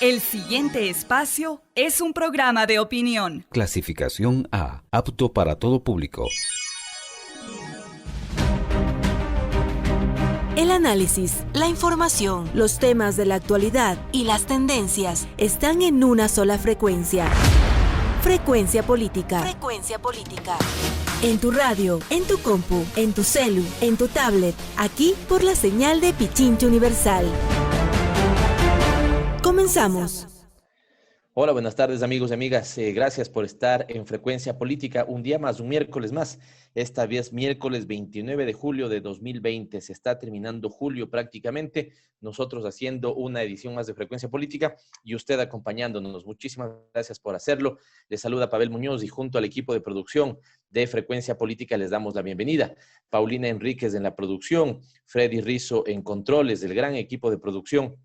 El siguiente espacio es un programa de opinión. Clasificación A, apto para todo público. El análisis, la información, los temas de la actualidad y las tendencias están en una sola frecuencia. Frecuencia Política. Frecuencia Política. En tu radio, en tu compu, en tu celu, en tu tablet, aquí por la señal de Pichincha Universal. Comenzamos. Hola, buenas tardes amigos y amigas. Gracias por estar en Frecuencia Política un día más, un miércoles más. Esta vez miércoles 29 de julio de 2020. Se está terminando julio prácticamente. Nosotros haciendo una edición más de Frecuencia Política y usted acompañándonos. Muchísimas gracias por hacerlo. Les saluda Pavel Muñoz y junto al equipo de producción de Frecuencia Política les damos la bienvenida. Paulina Enríquez en la producción, Freddy Rizzo en controles, del gran equipo de producción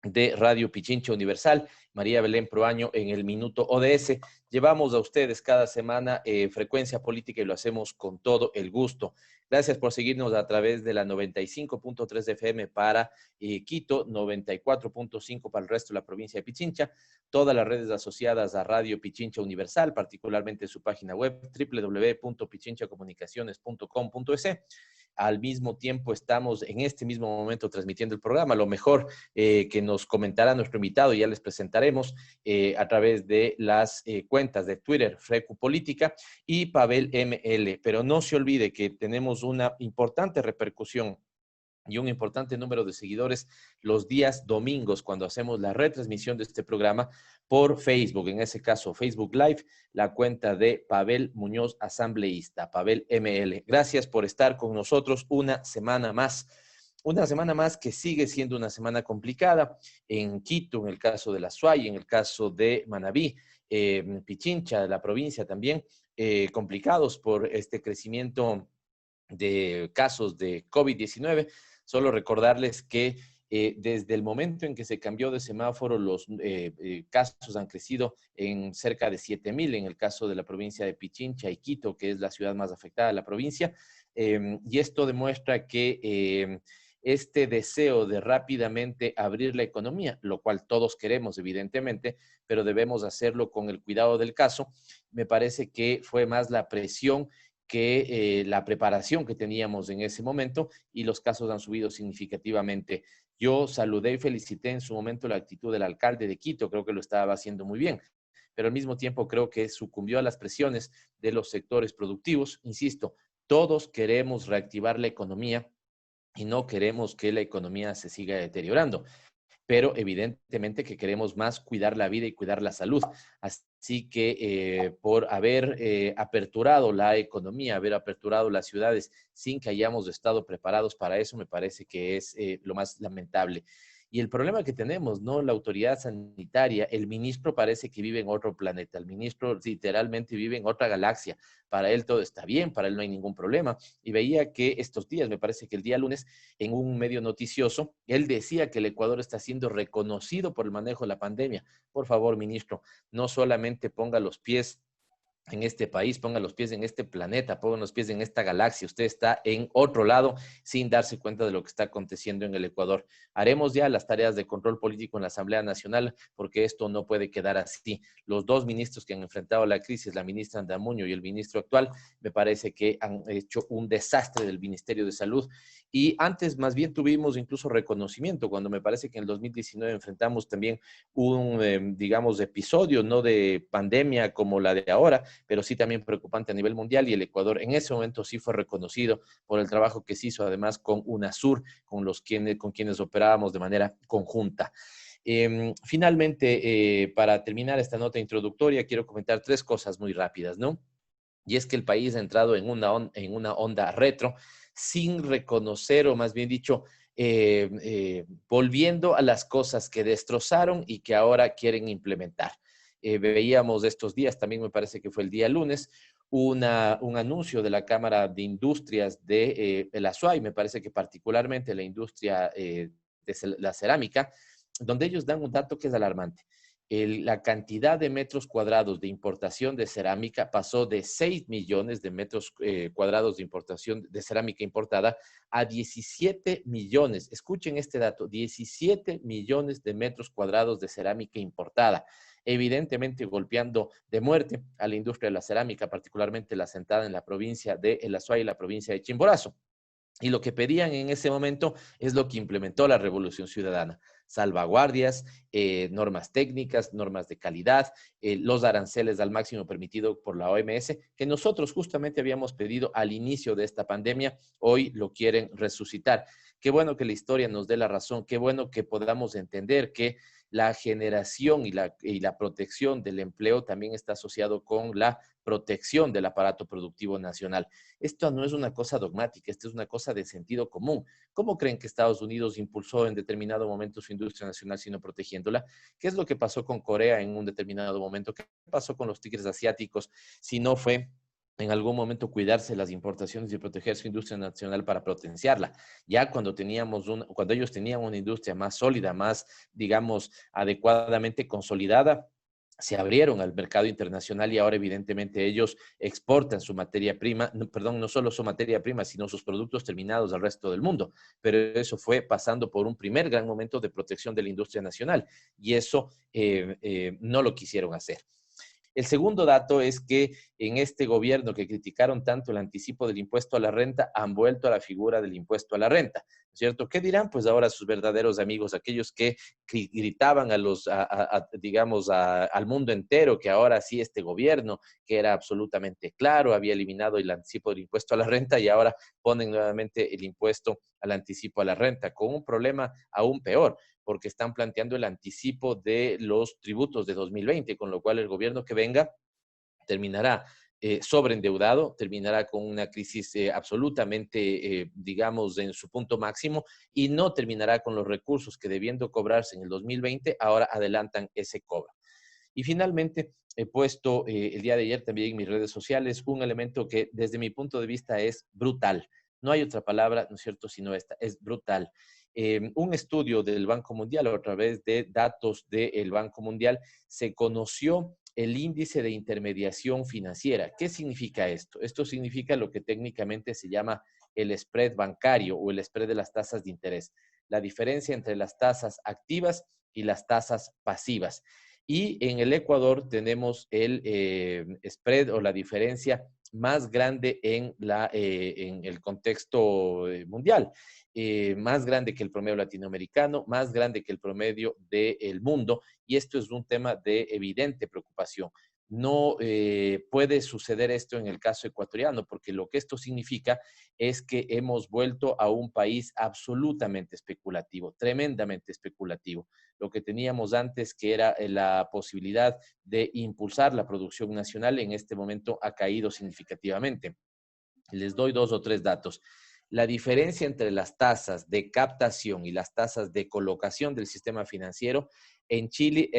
de Radio Pichincha Universal, María Belén Proaño en el Minuto ODS. Llevamos a ustedes cada semana Frecuencia Política y lo hacemos con todo el gusto. Gracias por seguirnos a través de la 95.3 de FM para Quito, 94.5 para el resto de la provincia de Pichincha, todas las redes asociadas a Radio Pichincha Universal, particularmente su página web www.pichinchacomunicaciones.com.es. Al mismo tiempo estamos en este mismo momento transmitiendo el programa. Lo mejor que nos comentará nuestro invitado, ya les presentaremos a través de las cuentas de Twitter, Frecu Política y Pavel ML. Pero no se olvide que tenemos una importante repercusión y un importante número de seguidores los días domingos cuando hacemos la retransmisión de este programa por Facebook, en ese caso Facebook Live, la cuenta de Pavel Muñoz Asambleísta, Pavel ML. Gracias por estar con nosotros una semana más. Una semana más que sigue siendo una semana complicada en Quito, en el caso de la Suay, en el caso de Manabí, Pichincha, la provincia también, complicados por este crecimiento de casos de COVID-19. Solo recordarles que desde el momento en que se cambió de semáforo, los casos han crecido en cerca de 7,000 en el caso de la provincia de Pichincha y Quito, que es la ciudad más afectada de la provincia. Y esto demuestra que este deseo de rápidamente abrir la economía, lo cual todos queremos, evidentemente, pero debemos hacerlo con el cuidado del caso. Me parece que fue más la presión que la preparación que teníamos en ese momento y los casos han subido significativamente. Yo saludé y felicité en su momento la actitud del alcalde de Quito, creo que lo estaba haciendo muy bien, pero al mismo tiempo creo que sucumbió a las presiones de los sectores productivos. Insisto, todos queremos reactivar la economía y no queremos que la economía se siga deteriorando, pero evidentemente que queremos más cuidar la vida y cuidar la salud. Así que por haber aperturado la economía, haber aperturado las ciudades sin que hayamos estado preparados para eso, me parece que es lo más lamentable. Y el problema que tenemos, ¿no? La autoridad sanitaria, el ministro parece que vive en otro planeta, el ministro literalmente vive en otra galaxia. Para él todo está bien, para él no hay ningún problema. Y veía que estos días, me parece que el día lunes, en un medio noticioso, él decía que el Ecuador está siendo reconocido por el manejo de la pandemia. Por favor, ministro, no solamente ponga los pies en este país, ponga los pies en este planeta, ponga los pies en esta galaxia. Usted está en otro lado sin darse cuenta de lo que está aconteciendo en el Ecuador. Haremos ya las tareas de control político en la Asamblea Nacional porque esto no puede quedar así. Los dos ministros que han enfrentado la crisis, la ministra Andamuño y el ministro actual, me parece que han hecho un desastre del Ministerio de Salud. Y antes más bien tuvimos incluso reconocimiento, cuando me parece que en el 2019 enfrentamos también un, digamos, episodio, no de pandemia como la de ahora, pero sí también preocupante a nivel mundial, y el Ecuador en ese momento sí fue reconocido por el trabajo que se hizo además con UNASUR, con quienes operábamos de manera conjunta. Finalmente, para terminar esta nota introductoria, quiero comentar tres cosas muy rápidas, ¿no? Y es que el país ha entrado en una onda retro sin reconocer, o más bien dicho, volviendo a las cosas que destrozaron y que ahora quieren implementar. Veíamos estos días, también me parece que fue el día lunes, un anuncio de la Cámara de Industrias de la SUAY, me parece que particularmente la industria de la cerámica, donde ellos dan un dato que es alarmante. la cantidad de metros cuadrados de importación de cerámica pasó de 6 millones de metros cuadrados de importación de cerámica importada a 17 millones. Escuchen este dato, 17 millones de metros cuadrados de cerámica importada, evidentemente golpeando de muerte a la industria de la cerámica, particularmente la asentada en la provincia de El Azuay y la provincia de Chimborazo. Y lo que pedían en ese momento es lo que implementó la Revolución Ciudadana: salvaguardias, normas técnicas, normas de calidad, los aranceles al máximo permitido por la OMS, que nosotros justamente habíamos pedido al inicio de esta pandemia. Hoy lo quieren resucitar. Qué bueno que la historia nos dé la razón, qué bueno que podamos entender que la generación y la protección del empleo también está asociado con la protección del aparato productivo nacional. Esto no es una cosa dogmática, esto es una cosa de sentido común. ¿Cómo creen que Estados Unidos impulsó en determinado momento su industria nacional sino protegiéndola? ¿Qué es lo que pasó con Corea en un determinado momento? ¿Qué pasó con los tigres asiáticos si no fue en algún momento cuidarse las importaciones y proteger su industria nacional para potenciarla? Ya cuando ellos tenían una industria más sólida, más, digamos, adecuadamente consolidada, se abrieron al mercado internacional y ahora evidentemente ellos exportan su materia prima, no solo su materia prima, sino sus productos terminados al resto del mundo. Pero eso fue pasando por un primer gran momento de protección de la industria nacional y eso no lo quisieron hacer. El segundo dato es que en este gobierno que criticaron tanto el anticipo del impuesto a la renta, han vuelto a la figura del impuesto a la renta, ¿no es cierto? ¿Qué dirán? Pues ahora sus verdaderos amigos, aquellos que gritaban al mundo entero que ahora sí este gobierno, que era absolutamente claro, había eliminado el anticipo del impuesto a la renta y ahora ponen nuevamente el impuesto al anticipo a la renta, con un problema aún peor, porque están planteando el anticipo de los tributos de 2020, con lo cual el gobierno que venga terminará sobreendeudado, terminará con una crisis absolutamente, digamos, en su punto máximo y no terminará con los recursos que debiendo cobrarse en el 2020, ahora adelantan ese cobro. Y finalmente, he puesto el día de ayer también en mis redes sociales un elemento que desde mi punto de vista es brutal. No hay otra palabra, ¿no es cierto?, sino esta, es brutal. Un estudio del Banco Mundial, a través de datos del Banco Mundial, se conoció el índice de intermediación financiera. ¿Qué significa esto? Esto significa lo que técnicamente se llama el spread bancario o el spread de las tasas de interés, la diferencia entre las tasas activas y las tasas pasivas. Y en el Ecuador tenemos el spread o la diferencia más grande en el contexto mundial, más grande que el promedio latinoamericano, más grande que el promedio del mundo, y esto es un tema de evidente preocupación. No puede suceder esto en el caso ecuatoriano, porque lo que esto significa es que hemos vuelto a un país absolutamente especulativo, tremendamente especulativo. Lo que teníamos antes, que era la posibilidad de impulsar la producción nacional, en este momento ha caído significativamente. Les doy 2 o 3 datos. La diferencia entre las tasas de captación y las tasas de colocación del sistema financiero en Chile,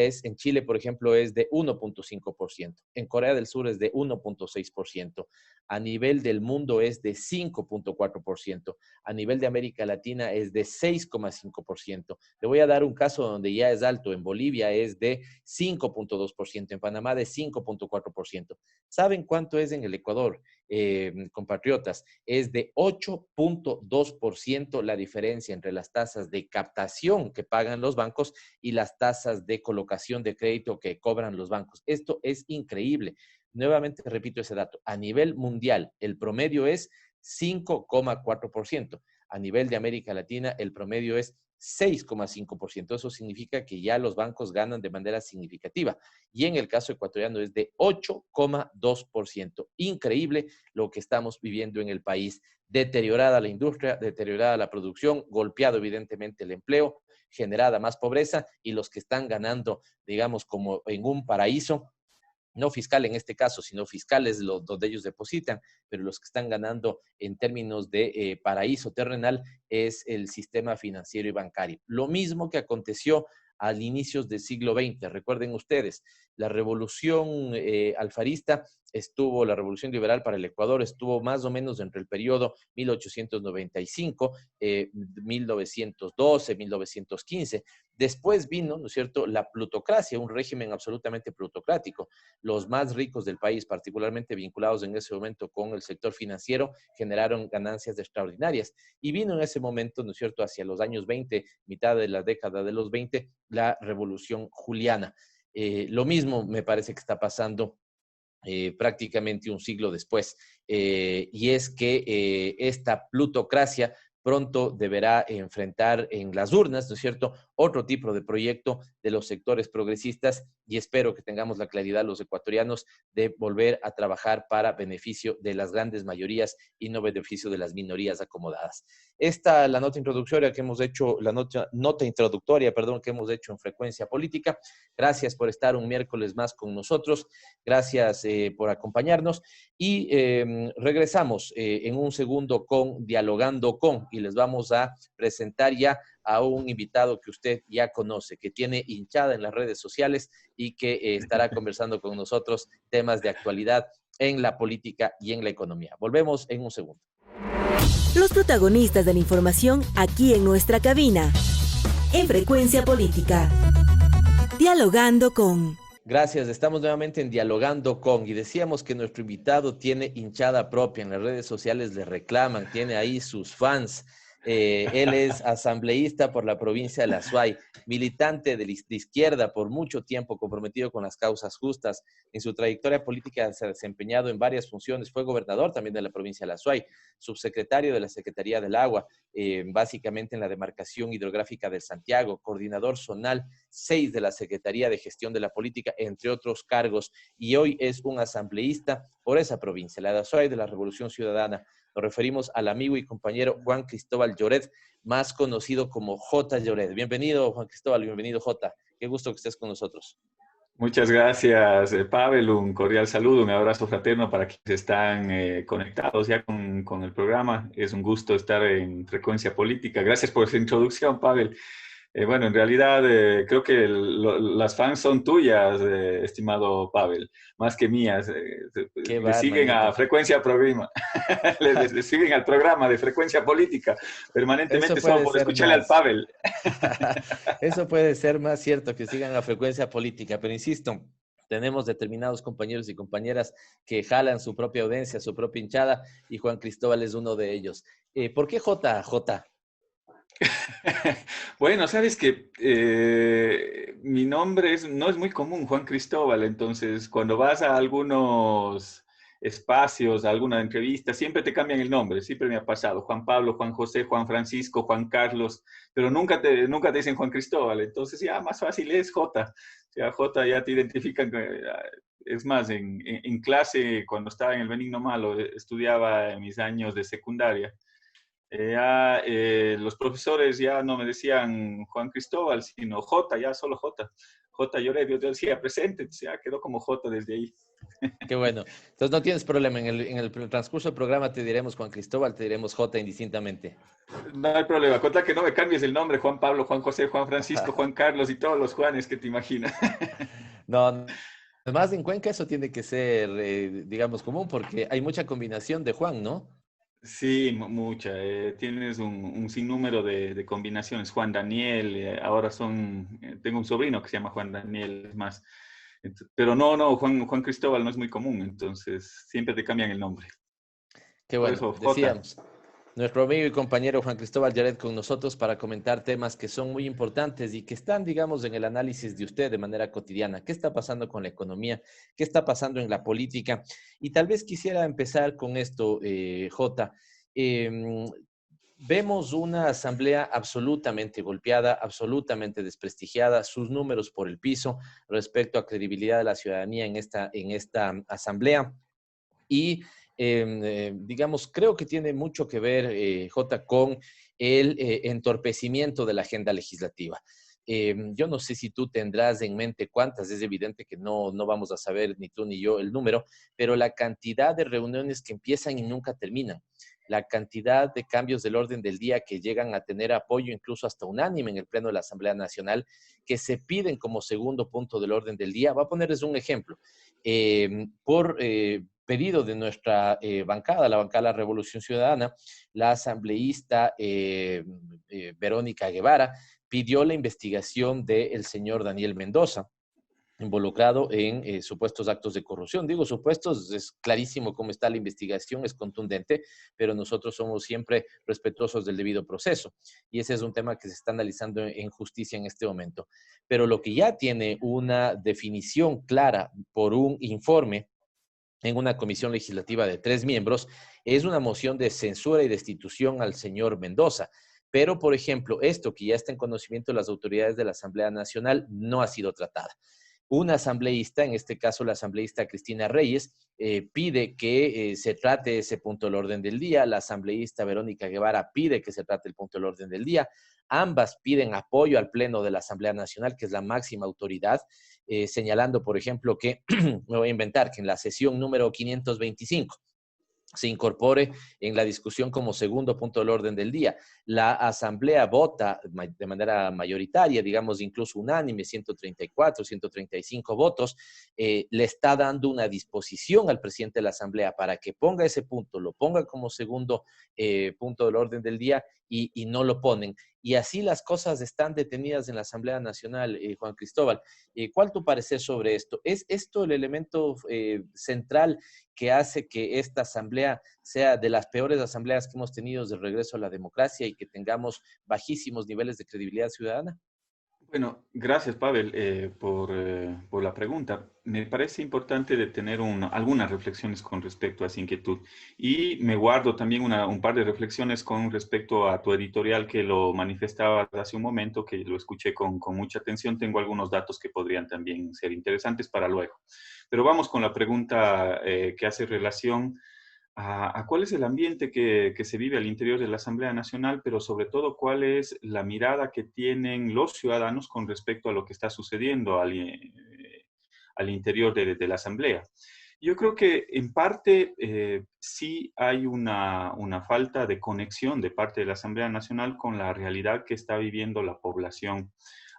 por ejemplo, es de 1.5%. En Corea del Sur es de 1.6%. A nivel del mundo es de 5.4%. A nivel de América Latina es de 6.5%. Le voy a dar un caso donde ya es alto. En Bolivia es de 5.2%. En Panamá de 5.4%. ¿Saben cuánto es en el Ecuador, compatriotas? Es de 8.2% la diferencia entre las tasas de captación que pagan los bancos y las tasas de colocación de crédito que cobran los bancos. Esto es increíble. Nuevamente repito ese dato. A nivel mundial, el promedio es 5.4%. A nivel de América Latina, el promedio es 6.5%. Eso significa que ya los bancos ganan de manera significativa. Y en el caso ecuatoriano es de 8.2%. Increíble lo que estamos viviendo en el país. Deteriorada la industria, deteriorada la producción, golpeado evidentemente el empleo, generada más pobreza y los que están ganando, digamos, como en un paraíso, no fiscal en este caso, sino fiscales donde ellos depositan, pero los que están ganando en términos de paraíso terrenal es el sistema financiero y bancario. Lo mismo que aconteció al inicios del siglo XX. Recuerden ustedes, la revolución alfarista la Revolución Liberal para el Ecuador estuvo más o menos entre el periodo 1895, 1912, 1915. Después vino, ¿no es cierto?, la plutocracia, un régimen absolutamente plutocrático. Los más ricos del país, particularmente vinculados en ese momento con el sector financiero, generaron ganancias extraordinarias. Y vino en ese momento, ¿no es cierto?, hacia los años 20, mitad de la década de los 20, la Revolución Juliana. Lo mismo me parece que está pasando prácticamente un siglo después, y es que esta plutocracia pronto deberá enfrentar en las urnas, ¿no es cierto?, otro tipo de proyecto de los sectores progresistas, y espero que tengamos la claridad los ecuatorianos de volver a trabajar para beneficio de las grandes mayorías y no beneficio de las minorías acomodadas. Esta la nota introductoria que hemos hecho, nota introductoria, perdón, que hemos hecho en Frecuencia Política. Gracias por estar un miércoles más con nosotros. Gracias por acompañarnos y regresamos en un segundo con Dialogando con, y les vamos a presentar ya a un invitado que usted ya conoce, que tiene hinchada en las redes sociales y que estará conversando con nosotros temas de actualidad en la política y en la economía. Volvemos en un segundo. Los protagonistas de la información aquí en nuestra cabina, en Frecuencia Política. Dialogando con... Gracias, estamos nuevamente en Dialogando con, y decíamos que nuestro invitado tiene hinchada propia, en las redes sociales le reclaman, tiene ahí sus fans. Él es asambleísta por la provincia de La Suay, militante de izquierda por mucho tiempo, comprometido con las causas justas. En su trayectoria política se ha desempeñado en varias funciones, fue gobernador también de la provincia de La Suay, subsecretario de la Secretaría del Agua, básicamente en la demarcación hidrográfica de Santiago, coordinador zonal 6 de la Secretaría de Gestión de la Política, entre otros cargos, y hoy es un asambleísta por esa provincia, la de La Suay, de la Revolución Ciudadana. Nos referimos al amigo y compañero Juan Cristóbal Lloret, más conocido como J. Lloret. Bienvenido, Juan Cristóbal, bienvenido, J. Qué gusto que estés con nosotros. Muchas gracias, Pavel. Un cordial saludo, un abrazo fraterno para quienes están conectados ya con el programa. Es un gusto estar en Frecuencia Política. Gracias por esa introducción, Pavel. Bueno, en realidad creo que las fans son tuyas, estimado Pavel, más que mías. Le siguen a Frecuencia Programa, le siguen al programa de Frecuencia Política permanentemente, solo por escucharle al Pavel. Eso puede ser más cierto, que sigan a Frecuencia Política, pero insisto, tenemos determinados compañeros y compañeras que jalan su propia audiencia, su propia hinchada, y Juan Cristóbal es uno de ellos. ¿Por qué J? Bueno, sabes que mi nombre no es muy común, Juan Cristóbal, entonces cuando vas a algunos espacios, a alguna entrevista, siempre te cambian el nombre, siempre me ha pasado, Juan Pablo, Juan José, Juan Francisco, Juan Carlos, pero nunca te dicen Juan Cristóbal, entonces ya más fácil es J, o sea, J ya te identifican. Es más, en clase, cuando estaba en el Benigno Malo, estudiaba en mis años de secundaria. Los profesores ya no me decían Juan Cristóbal, sino J, ya solo J. J. Lloret, yo te decía presente, ya quedó como J desde ahí. Qué bueno. Entonces no tienes problema, en el transcurso del programa te diremos Juan Cristóbal, te diremos J indistintamente. No hay problema, conta que no me cambies el nombre, Juan Pablo, Juan José, Juan Francisco, Juan Carlos y todos los Juanes que te imaginas. No, además en Cuenca eso tiene que ser, digamos, común, porque hay mucha combinación de Juan, ¿no? Sí, mucha. Tienes un sinnúmero de combinaciones. Juan Daniel, ahora tengo un sobrino que se llama Juan Daniel, es más. Pero no, Juan Cristóbal no es muy común, entonces siempre te cambian el nombre. Qué bueno, eso, decíamos. Nuestro amigo y compañero Juan Cristóbal Lloret con nosotros para comentar temas que son muy importantes y que están, digamos, en el análisis de usted de manera cotidiana. ¿Qué está pasando con la economía? ¿Qué está pasando en la política? Y tal vez quisiera empezar con esto, Jota. Vemos una asamblea absolutamente golpeada, absolutamente desprestigiada, sus números por el piso respecto a credibilidad de la ciudadanía en esta asamblea. Y digamos, creo que tiene mucho que ver, Jota, con el entorpecimiento de la agenda legislativa. Yo no sé si tú tendrás en mente cuántas, es evidente que no vamos a saber ni tú ni yo el número, pero la cantidad de reuniones que empiezan y nunca terminan. la cantidad de cambios del orden del día que llegan a tener apoyo incluso hasta unánime en el Pleno de la Asamblea Nacional, que se piden como segundo punto del orden del día. Voy a ponerles un ejemplo. Por pedido de nuestra bancada, la bancada de la Revolución Ciudadana, la asambleísta Verónica Guevara pidió la investigación del señor Daniel Mendoza, involucrado en supuestos actos de corrupción. Digo supuestos, es clarísimo cómo está la investigación, es contundente, pero nosotros somos siempre respetuosos del debido proceso. Y ese es un tema que se está analizando en justicia en este momento. Pero lo que ya tiene una definición clara por un informe en una comisión legislativa de 3 miembros, es una moción de censura y destitución al señor Mendoza. Pero, por ejemplo, esto que ya está en conocimiento de las autoridades de la Asamblea Nacional no ha sido tratada. Una asambleísta, en este caso la asambleísta Cristina Reyes, pide que se trate ese punto del orden del día. La asambleísta Verónica Guevara pide que se trate el punto del orden del día. Ambas piden apoyo al Pleno de la Asamblea Nacional, que es la máxima autoridad, señalando, por ejemplo, que, me voy a inventar, que en la sesión número 525 se incorpore en la discusión como segundo punto del orden del día. La Asamblea vota de manera mayoritaria, digamos incluso unánime, 134, 135 votos, le está dando una disposición al presidente de la Asamblea para que ponga ese punto, lo ponga como segundo punto del orden del día y no lo ponen. Y así las cosas están detenidas en la Asamblea Nacional, Juan Cristóbal. ¿Cuál tu parecer sobre esto? ¿Es esto el elemento central que hace que esta asamblea sea de las peores asambleas que hemos tenido desde el regreso a la democracia y que tengamos bajísimos niveles de credibilidad ciudadana? Bueno, gracias, Pavel, por la pregunta. Me parece importante de tener algunas reflexiones con respecto a esa inquietud. Y me guardo también un par de reflexiones con respecto a tu editorial que lo manifestaba hace un momento, que lo escuché con mucha atención. Tengo algunos datos que podrían también ser interesantes para luego. Pero vamos con la pregunta que hace relación a cuál es el ambiente que se vive al interior de la Asamblea Nacional, pero sobre todo cuál es la mirada que tienen los ciudadanos con respecto a lo que está sucediendo al interior de la Asamblea. Yo creo que en parte sí hay una falta de conexión de parte de la Asamblea Nacional con la realidad que está viviendo la población.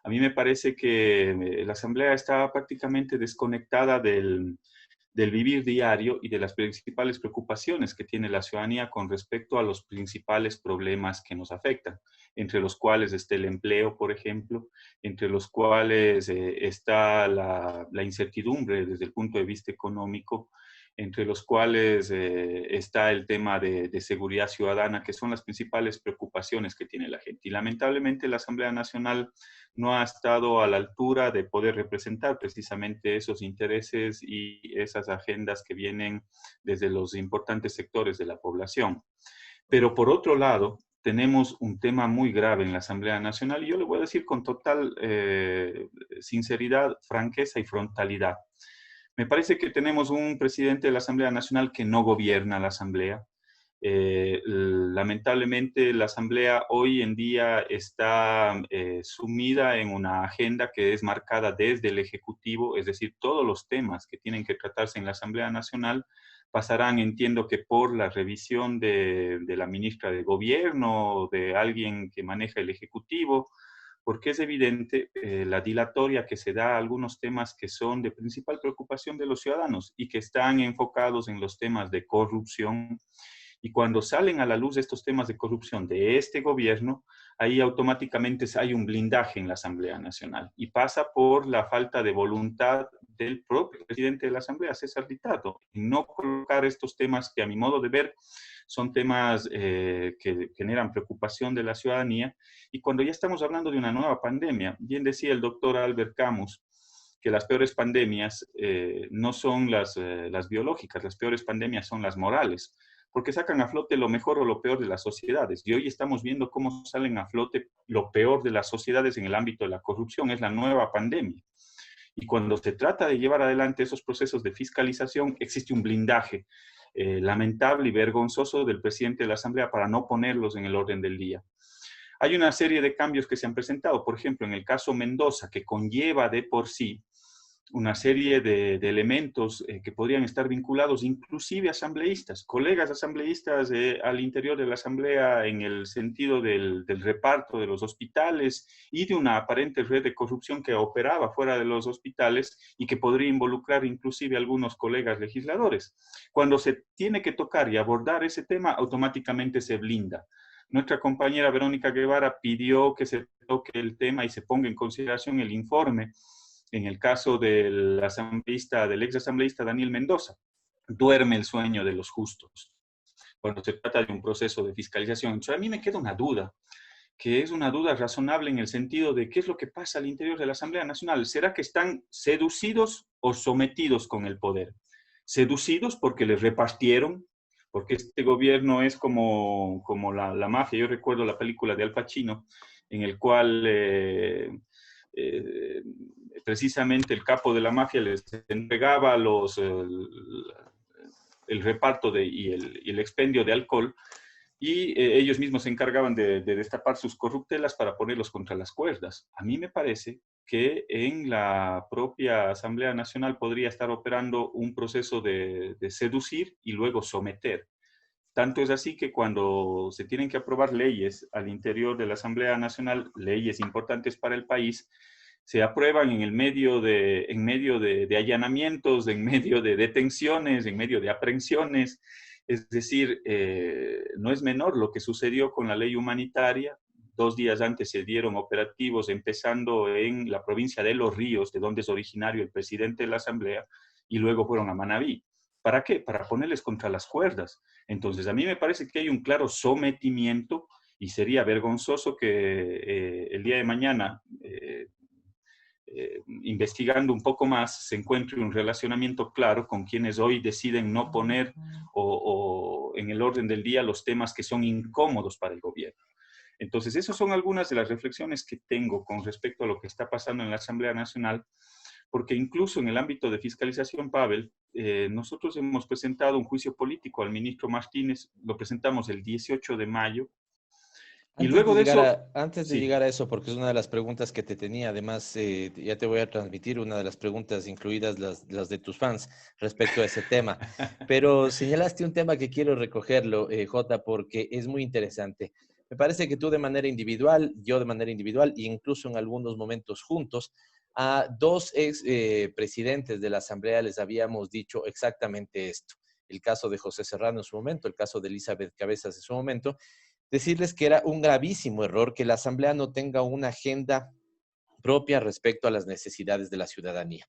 A mí me parece que la Asamblea está prácticamente desconectada del vivir diario y de las principales preocupaciones que tiene la ciudadanía con respecto a los principales problemas que nos afectan, entre los cuales está el empleo, por ejemplo, entre los cuales está la incertidumbre desde el punto de vista económico, entre los cuales está el tema de seguridad ciudadana, que son las principales preocupaciones que tiene la gente. Y lamentablemente la Asamblea Nacional no ha estado a la altura de poder representar precisamente esos intereses y esas agendas que vienen desde los importantes sectores de la población. Pero por otro lado, tenemos un tema muy grave en la Asamblea Nacional y yo le voy a decir con total sinceridad, franqueza y frontalidad. Me parece que tenemos un presidente de la Asamblea Nacional que no gobierna la Asamblea. Lamentablemente la Asamblea hoy en día está sumida en una agenda que es marcada desde el Ejecutivo, es decir, todos los temas que tienen que tratarse en la Asamblea Nacional pasarán, entiendo que por la revisión de la ministra de Gobierno, de alguien que maneja el Ejecutivo, porque es evidente la dilatoria que se da a algunos temas que son de principal preocupación de los ciudadanos y que están enfocados en los temas de corrupción. Y cuando salen a la luz estos temas de corrupción de este gobierno, ahí automáticamente hay un blindaje en la Asamblea Nacional y pasa por la falta de voluntad del propio presidente de la Asamblea, César Litato, en no colocar estos temas que a mi modo de ver son temas que generan preocupación de la ciudadanía. Y cuando ya estamos hablando de una nueva pandemia, bien decía el doctor Albert Camus, que las peores pandemias no son las biológicas, las peores pandemias son las morales, porque sacan a flote lo mejor o lo peor de las sociedades. Y hoy estamos viendo cómo salen a flote lo peor de las sociedades en el ámbito de la corrupción, es la nueva pandemia. Y cuando se trata de llevar adelante esos procesos de fiscalización, existe un blindaje lamentable y vergonzoso del presidente de la Asamblea para no ponerlos en el orden del día. Hay una serie de cambios que se han presentado, por ejemplo, en el caso Mendoza, que conlleva de por sí una serie de elementos que podrían estar vinculados inclusive a asambleístas, colegas asambleístas al interior de la asamblea en el sentido del reparto de los hospitales y de una aparente red de corrupción que operaba fuera de los hospitales y que podría involucrar inclusive a algunos colegas legisladores. Cuando se tiene que tocar y abordar ese tema, automáticamente se blinda. Nuestra compañera Verónica Guevara pidió que se toque el tema y se ponga en consideración el informe en el caso del ex asambleísta Daniel Mendoza. Duerme el sueño de los justos cuando se trata de un proceso de fiscalización. Entonces, a mí me queda una duda, que es una duda razonable en el sentido de qué es lo que pasa al interior de la Asamblea Nacional. ¿Será que están seducidos o sometidos con el poder? Seducidos porque les repartieron, porque este gobierno es como la mafia. Yo recuerdo la película de Al Pacino, en el cual precisamente el capo de la mafia les entregaba el reparto y el expendio de alcohol, y ellos mismos se encargaban de destapar sus corruptelas para ponerlos contra las cuerdas. A mí me parece que en la propia Asamblea Nacional podría estar operando un proceso de seducir y luego someter. Tanto es así que cuando se tienen que aprobar leyes al interior de la Asamblea Nacional, leyes importantes para el país, se aprueban en medio de allanamientos, en medio de detenciones, en medio de aprehensiones. Es decir, no es menor lo que sucedió con la ley humanitaria. 2 días antes se dieron operativos empezando en la provincia de Los Ríos, de donde es originario el presidente de la Asamblea, y luego fueron a Manabí. ¿Para qué? Para ponerles contra las cuerdas. Entonces, a mí me parece que hay un claro sometimiento y sería vergonzoso que el día de mañana, investigando un poco más, se encuentre un relacionamiento claro con quienes hoy deciden no poner o en el orden del día los temas que son incómodos para el gobierno. Entonces, esas son algunas de las reflexiones que tengo con respecto a lo que está pasando en la Asamblea Nacional, porque incluso en el ámbito de fiscalización, Pavel, nosotros hemos presentado un juicio político al ministro Martínez, lo presentamos el 18 de mayo, y luego de eso... Antes de llegar a eso, porque es una de las preguntas que te tenía, además ya te voy a transmitir una de las preguntas, incluidas las de tus fans, respecto a ese tema. Pero señalaste un tema que quiero recogerlo, Jota, porque es muy interesante. Me parece que tú de manera individual, yo de manera individual, e incluso en algunos momentos juntos, a 2 presidentes de la Asamblea les habíamos dicho exactamente esto. El caso de José Serrano en su momento, el caso de Elizabeth Cabezas en su momento. Decirles que era un gravísimo error que la Asamblea no tenga una agenda propia respecto a las necesidades de la ciudadanía.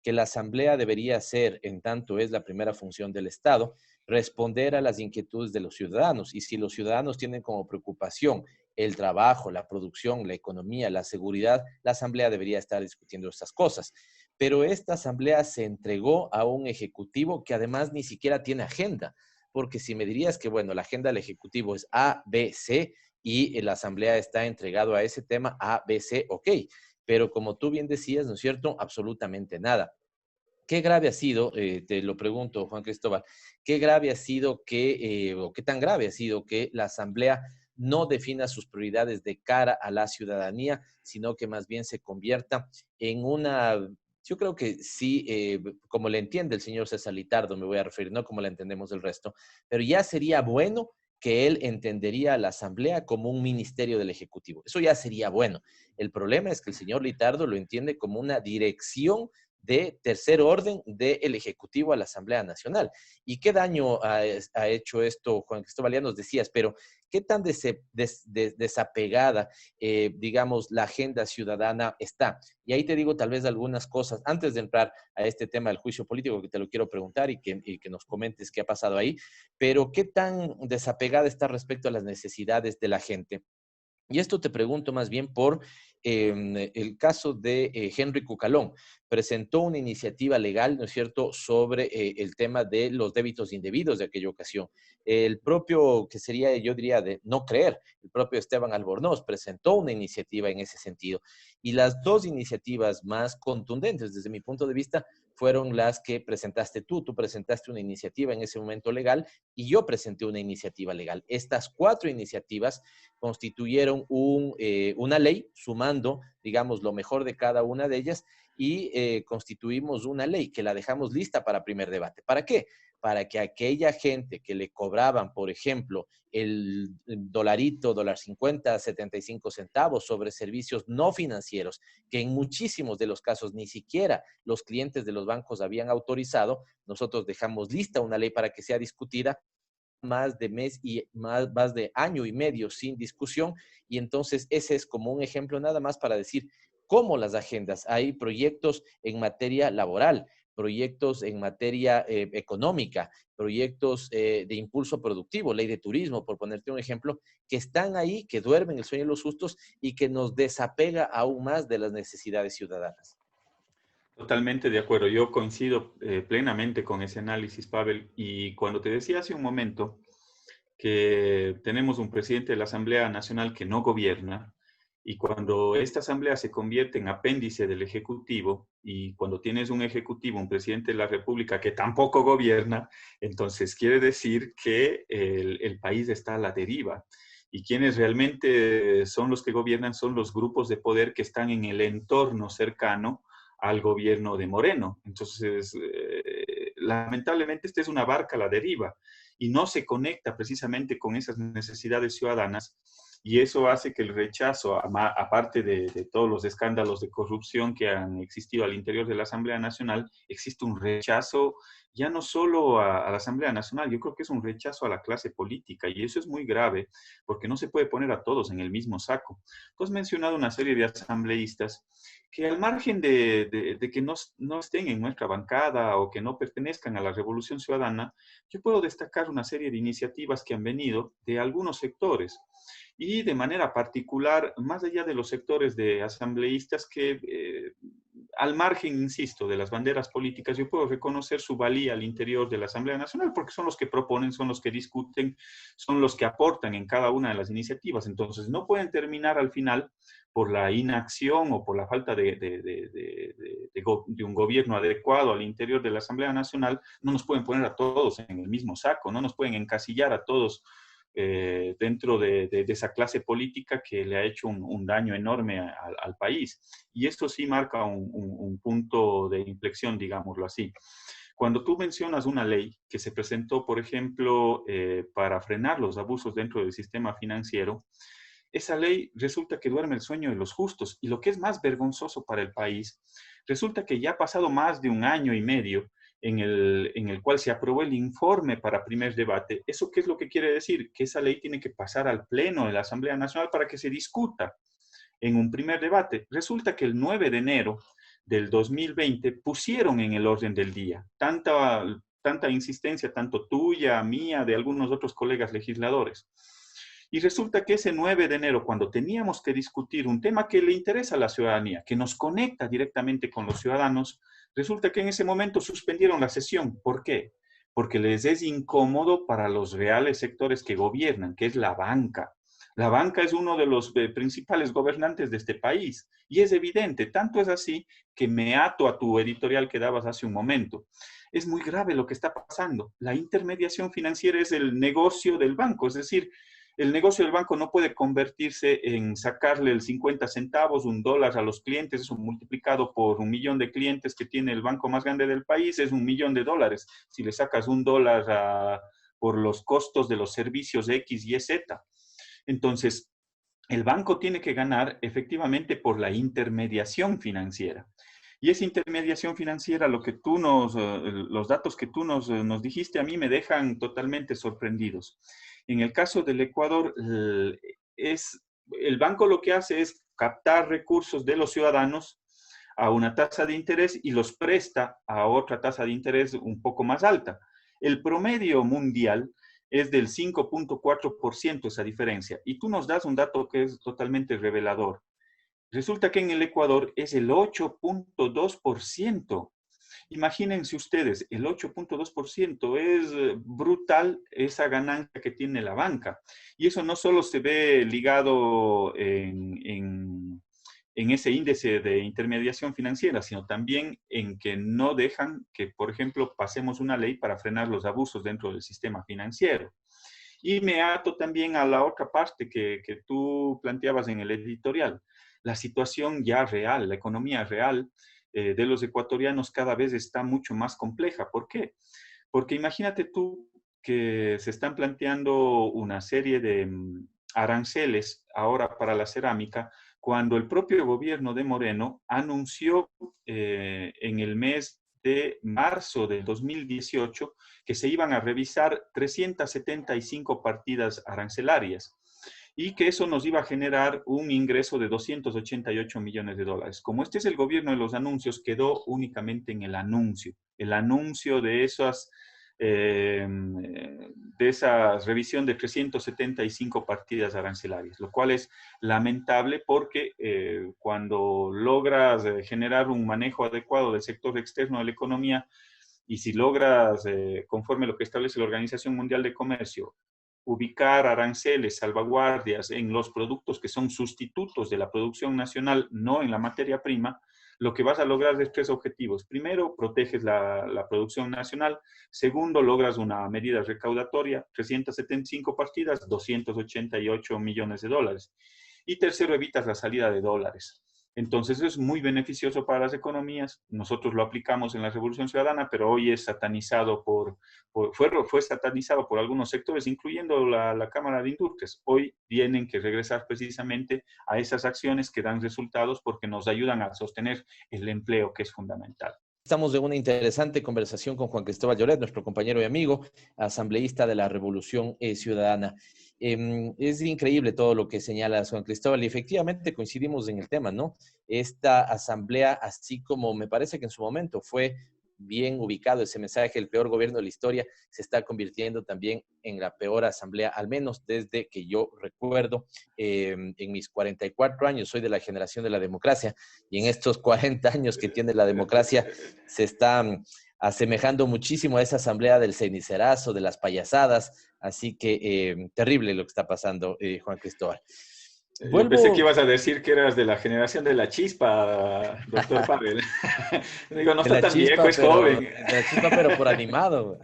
Que la Asamblea debería ser, en tanto es la primera función del Estado, responder a las inquietudes de los ciudadanos. Y si los ciudadanos tienen como preocupación el trabajo, la producción, la economía, la seguridad, la Asamblea debería estar discutiendo estas cosas. Pero esta Asamblea se entregó a un Ejecutivo que además ni siquiera tiene agenda. Porque si me dirías que, bueno, la agenda del Ejecutivo es A, B, C, y la Asamblea está entregado a ese tema A, B, C, ok. Pero como tú bien decías, ¿no es cierto? Absolutamente nada. ¿Qué grave ha sido, te lo pregunto, Juan Cristóbal, qué grave ha sido o qué tan grave ha sido que la Asamblea no defina sus prioridades de cara a la ciudadanía, sino que más bien se convierta en una... Yo creo que sí, como le entiende el señor César Litardo, me voy a referir, no como le entendemos el resto, pero ya sería bueno que él entendería a la Asamblea como un ministerio del Ejecutivo. Eso ya sería bueno. El problema es que el señor Litardo lo entiende como una dirección de tercer orden del Ejecutivo a la Asamblea Nacional. ¿Y qué daño ha hecho esto, Juan Cristóbal? Ya nos decías, pero ¿qué tan desapegada, digamos, la agenda ciudadana está? Y ahí te digo tal vez algunas cosas, antes de entrar a este tema del juicio político, que te lo quiero preguntar y que nos comentes qué ha pasado ahí, pero ¿qué tan desapegada está respecto a las necesidades de la gente? Y esto te pregunto más bien por el caso de Henry Cucalón. Presentó una iniciativa legal, ¿no es cierto?, sobre el tema de los débitos indebidos de aquella ocasión. El propio, que sería, yo diría, de no creer, el propio Esteban Albornoz presentó una iniciativa en ese sentido. Y las dos iniciativas más contundentes desde mi punto de vista fueron las que presentaste tú. Tú presentaste una iniciativa en ese momento legal y yo presenté una iniciativa legal. Estas cuatro iniciativas constituyeron una ley, sumando, digamos, lo mejor de cada una de ellas, y constituimos una ley que la dejamos lista para primer debate. ¿Para qué? Para que aquella gente que le cobraban, por ejemplo, el dolarito, $1.50, 75 centavos sobre servicios no financieros, que en muchísimos de los casos ni siquiera los clientes de los bancos habían autorizado, nosotros dejamos lista una ley para que sea discutida más de mes y más de año y medio sin discusión. Y entonces ese es como un ejemplo nada más para decir cómo las agendas. Hay proyectos en materia laboral, proyectos en materia económica, proyectos de impulso productivo, ley de turismo, por ponerte un ejemplo, que están ahí, que duermen el sueño de los justos y que nos desapega aún más de las necesidades ciudadanas. Totalmente de acuerdo. Yo coincido plenamente con ese análisis, Pavel. Y cuando te decía hace un momento que tenemos un presidente de la Asamblea Nacional que no gobierna, y cuando esta Asamblea se convierte en apéndice del Ejecutivo, y cuando tienes un Ejecutivo, un presidente de la República que tampoco gobierna, entonces quiere decir que el país está a la deriva. Y quienes realmente son los que gobiernan son los grupos de poder que están en el entorno cercano al gobierno de Moreno. Entonces, lamentablemente, esta es una barca a la deriva y no se conecta precisamente con esas necesidades ciudadanas, y eso hace que el rechazo, aparte de todos los escándalos de corrupción que han existido al interior de la Asamblea Nacional, existe un rechazo ya no solo a la Asamblea Nacional, yo creo que es un rechazo a la clase política, y eso es muy grave porque no se puede poner a todos en el mismo saco. Tú has mencionado una serie de asambleístas que, al margen de que no estén en nuestra bancada o que no pertenezcan a la Revolución Ciudadana, yo puedo destacar una serie de iniciativas que han venido de algunos sectores. Y de manera particular, más allá de los sectores de asambleístas que, al margen, insisto, de las banderas políticas, yo puedo reconocer su valía al interior de la Asamblea Nacional porque son los que proponen, son los que discuten, son los que aportan en cada una de las iniciativas. Entonces, no pueden terminar al final por la inacción o por la falta de un gobierno adecuado al interior de la Asamblea Nacional. No nos pueden poner a todos en el mismo saco, no nos pueden encasillar a todos dentro de esa clase política que le ha hecho un daño enorme al país. Y esto sí marca un punto de inflexión, digámoslo así. Cuando tú mencionas una ley que se presentó, por ejemplo, para frenar los abusos dentro del sistema financiero, esa ley resulta que duerme el sueño de los justos. Y lo que es más vergonzoso para el país, resulta que ya ha pasado más de un año y medio en el cual se aprobó el informe para primer debate. ¿Eso qué es lo que quiere decir? Que esa ley tiene que pasar al Pleno de la Asamblea Nacional para que se discuta en un primer debate. Resulta que el 9 de enero del 2020 pusieron en el orden del día tanta insistencia, tanto tuya, mía, de algunos otros colegas legisladores. Y resulta que ese 9 de enero, cuando teníamos que discutir un tema que le interesa a la ciudadanía, que nos conecta directamente con los ciudadanos, resulta que en ese momento suspendieron la sesión. ¿Por qué? Porque les es incómodo para los reales sectores que gobiernan, que es la banca. La banca es uno de los principales gobernantes de este país. Y es evidente, tanto es así que me ato a tu editorial que dabas hace un momento. Es muy grave lo que está pasando. La intermediación financiera es el negocio del banco, es decir, el negocio del banco no puede convertirse en sacarle el 50 centavos, $1 a los clientes, eso multiplicado por 1 millón de clientes que tiene el banco más grande del país, es $1 millón. Si le sacas $1 por los costos de los servicios X, Y, Z. Entonces, el banco tiene que ganar efectivamente por la intermediación financiera. Y esa intermediación financiera, los datos que tú nos dijiste a mí me dejan totalmente sorprendidos. En el caso del Ecuador, el banco lo que hace es captar recursos de los ciudadanos a una tasa de interés y los presta a otra tasa de interés un poco más alta. El promedio mundial es del 5.4% esa diferencia. Y tú nos das un dato que es totalmente revelador. Resulta que en el Ecuador es el 8.2%. Imagínense ustedes, el 8.2% es brutal esa ganancia que tiene la banca. Y eso no solo se ve ligado en en ese índice de intermediación financiera, sino también en que no dejan que, por ejemplo, pasemos una ley para frenar los abusos dentro del sistema financiero. Y me ato también a la otra parte que tú planteabas en el editorial, la situación ya real, la economía real de los ecuatorianos cada vez está mucho más compleja. ¿Por qué? Porque imagínate tú que se están planteando una serie de aranceles ahora para la cerámica, cuando el propio gobierno de Moreno anunció en el mes de marzo del 2018 que se iban a revisar 375 partidas arancelarias y que eso nos iba a generar un ingreso de 288 millones de dólares. Como este es el gobierno de los anuncios, quedó únicamente en el anuncio de esa revisión de 375 partidas arancelarias, lo cual es lamentable porque cuando logras generar un manejo adecuado del sector externo de la economía y si logras, conforme a lo que establece la Organización Mundial de Comercio, ubicar aranceles, salvaguardias en los productos que son sustitutos de la producción nacional, no en la materia prima, lo que vas a lograr es 3 objetivos. Primero, proteges la producción nacional. Segundo, logras una medida recaudatoria, 375 partidas, 288 millones de dólares. Y tercero, evitas la salida de dólares. Entonces, es muy beneficioso para las economías. Nosotros lo aplicamos en la Revolución Ciudadana, pero hoy es satanizado fue satanizado por algunos sectores, incluyendo la Cámara de Industrias. Hoy tienen que regresar precisamente a esas acciones que dan resultados porque nos ayudan a sostener el empleo, que es fundamental. Estamos en una interesante conversación con Juan Cristóbal Lloret, nuestro compañero y amigo, asambleísta de la Revolución Ciudadana. Es increíble todo lo que señala Juan Cristóbal y efectivamente coincidimos en el tema, ¿no? Esta asamblea, así como me parece que en su momento fue bien ubicado ese mensaje, el peor gobierno de la historia, se está convirtiendo también en la peor asamblea, al menos desde que yo recuerdo, en mis 44 años, soy de la generación de la democracia, y en estos 40 años que tiene la democracia, se está asemejando muchísimo a esa asamblea del cenicerazo, de las payasadas, así que terrible lo que está pasando, Juan Cristóbal. Yo pensé que ibas a decir que eras de la generación de la chispa, doctor Pavel. Digo, no está tan viejo, es joven. De la chispa, pero por animado.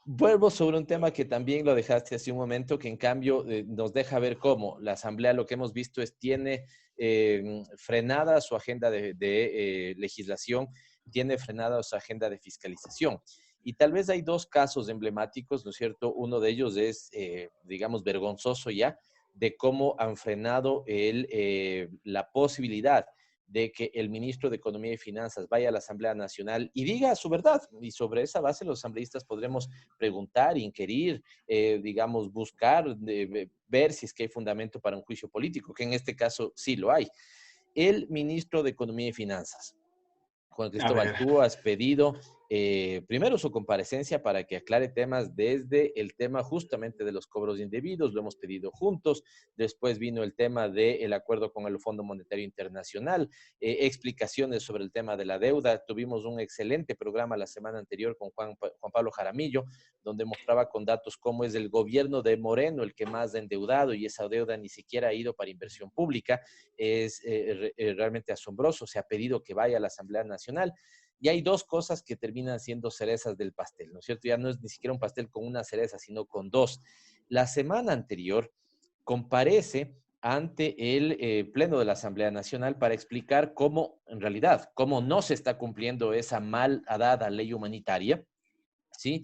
Vuelvo sobre un tema que también lo dejaste hace un momento, que en cambio nos deja ver cómo la Asamblea, lo que hemos visto es tiene frenada su agenda de legislación, tiene frenada su agenda de fiscalización. Y tal vez hay 2 casos emblemáticos, ¿no es cierto? Uno de ellos es, digamos, vergonzoso ya, de cómo han frenado la posibilidad de que el ministro de Economía y Finanzas vaya a la Asamblea Nacional y diga su verdad. Y sobre esa base los asambleístas podremos preguntar, inquirir, digamos, buscar, ver si es que hay fundamento para un juicio político, que en este caso sí lo hay. El ministro de Economía y Finanzas, Juan Cristóbal, tú has pedido primero su comparecencia para que aclare temas desde el tema justamente de los cobros indebidos, lo hemos pedido juntos, después vino el tema del acuerdo con el Fondo Monetario Internacional, explicaciones sobre el tema de la deuda, tuvimos un excelente programa la semana anterior con Juan Pablo Jaramillo, donde mostraba con datos cómo es el gobierno de Moreno el que más ha endeudado y esa deuda ni siquiera ha ido para inversión pública, es realmente asombroso, se ha pedido que vaya a la Asamblea Nacional. Y hay 2 cosas que terminan siendo cerezas del pastel, ¿no es cierto? Ya no es ni siquiera un pastel con una cereza, sino con 2. La semana anterior comparece ante el Pleno de la Asamblea Nacional para explicar cómo, en realidad, cómo no se está cumpliendo esa mal dada ley humanitaria, ¿sí?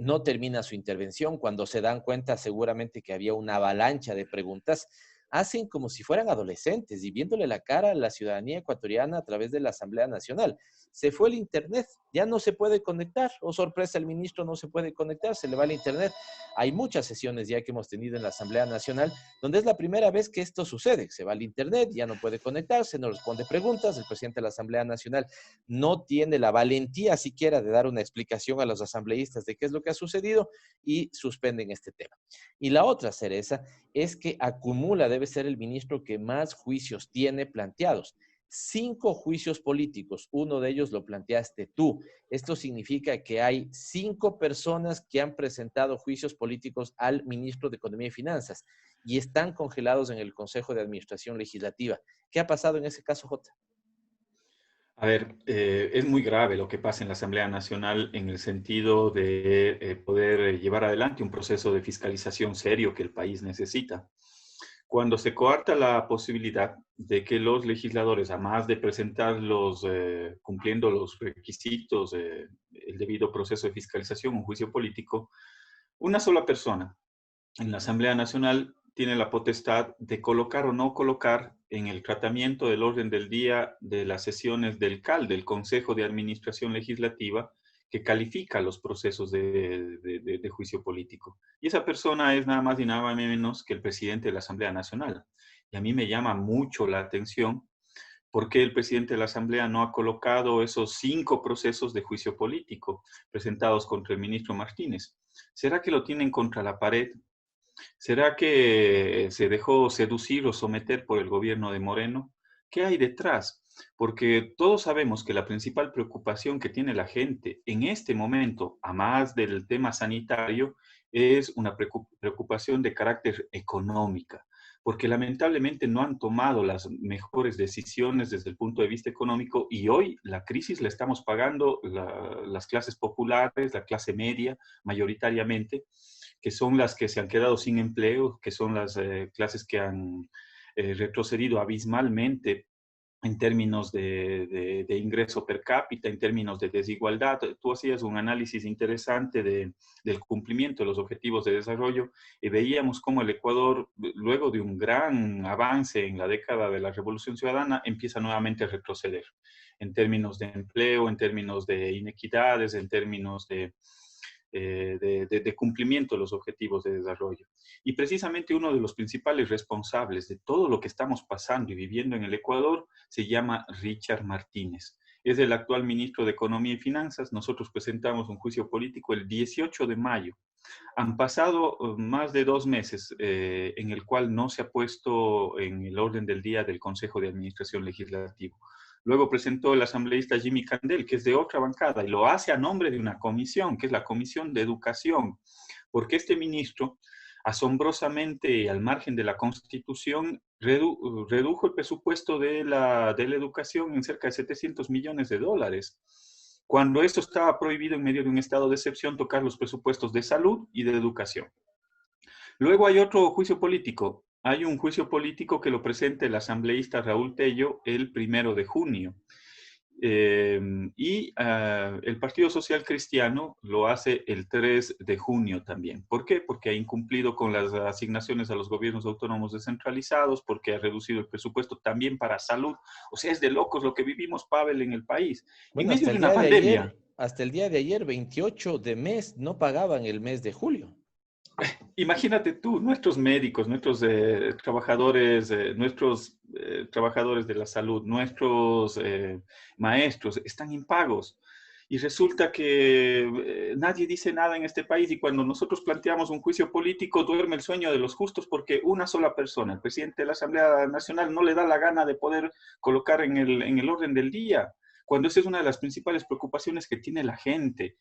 No termina su intervención. Cuando se dan cuenta seguramente que había una avalancha de preguntas, hacen como si fueran adolescentes y viéndole la cara a la ciudadanía ecuatoriana a través de la Asamblea Nacional. Se fue el internet, ya no se puede conectar. Oh, sorpresa, el ministro no se puede conectar, se le va el internet. Hay muchas sesiones ya que hemos tenido en la Asamblea Nacional donde es la primera vez que esto sucede. Se va el internet, ya no puede conectarse, no responde preguntas. El presidente de la Asamblea Nacional no tiene la valentía siquiera de dar una explicación a los asambleístas de qué es lo que ha sucedido y suspenden este tema. Y la otra cereza es que acumula, debe ser el ministro que más juicios tiene planteados. 5 juicios políticos, uno de ellos lo planteaste tú. Esto significa que hay 5 personas que han presentado juicios políticos al ministro de Economía y Finanzas. y están congelados en el Consejo de Administración Legislativa. ¿Qué ha pasado en ese caso, Jota? A ver, es muy grave lo que pasa en la Asamblea Nacional en el sentido de poder llevar adelante un proceso de fiscalización serio que el país necesita. Cuando se coarta la posibilidad de que los legisladores, además de presentarlos cumpliendo los requisitos del debido proceso de fiscalización, un juicio político, una sola persona en la Asamblea Nacional tiene la potestad de colocar o no colocar en el tratamiento del orden del día de las sesiones del CAL, del Consejo de Administración Legislativa, que califica los procesos de juicio político. Y esa persona es nada más y nada menos que el presidente de la Asamblea Nacional. Y a mí me llama mucho la atención por qué el presidente de la Asamblea no ha colocado esos 5 procesos de juicio político presentados contra el ministro Martínez. ¿Será que lo tienen contra la pared? ¿Será que se dejó seducir o someter por el gobierno de Moreno? ¿Qué hay detrás? Porque todos sabemos que la principal preocupación que tiene la gente en este momento, a más del tema sanitario, es una preocupación de carácter económica, porque lamentablemente no han tomado las mejores decisiones desde el punto de vista económico y hoy la crisis la estamos pagando las clases populares, la clase media mayoritariamente, que son las que se han quedado sin empleo, que son las clases que han retrocedido abismalmente en términos de ingreso per cápita, en términos de desigualdad. Tú hacías un análisis interesante del cumplimiento de los objetivos de desarrollo y veíamos cómo el Ecuador, luego de un gran avance en la década de la Revolución Ciudadana, empieza nuevamente a retroceder en términos de empleo, en términos de inequidades, en términos de cumplimiento de los objetivos de desarrollo. Y precisamente uno de los principales responsables de todo lo que estamos pasando y viviendo en el Ecuador se llama Richard Martínez. Es el actual ministro de Economía y Finanzas. Nosotros presentamos un juicio político el 18 de mayo. Han pasado más de 2 meses en el cual no se ha puesto en el orden del día del Consejo de Administración Legislativo. Luego presentó el asambleísta Jimmy Candel, que es de otra bancada, y lo hace a nombre de una comisión, que es la Comisión de Educación, porque este ministro, asombrosamente, al margen de la Constitución, redujo el presupuesto de la educación en cerca de $700 millones, cuando esto estaba prohibido en medio de un estado de excepción tocar los presupuestos de salud y de educación. Luego hay otro juicio político. Hay un juicio político que lo presenta el asambleísta Raúl Tello el 1 de junio. El Partido Social Cristiano lo hace el 3 de junio también. ¿Por qué? Porque ha incumplido con las asignaciones a los gobiernos autónomos descentralizados, porque ha reducido el presupuesto también para salud. O sea, es de locos lo que vivimos, Pavel, en el país. Bueno, en medio de una pandemia. Hasta el día de ayer, 28 de mes, no pagaban el mes de julio. Imagínate tú, nuestros médicos, nuestros trabajadores, trabajadores de la salud, nuestros maestros están impagos. Y resulta que nadie dice nada en este país y cuando nosotros planteamos un juicio político duerme el sueño de los justos porque una sola persona, el presidente de la Asamblea Nacional, no le da la gana de poder colocar en el orden del día, cuando esa es una de las principales preocupaciones que tiene la gente.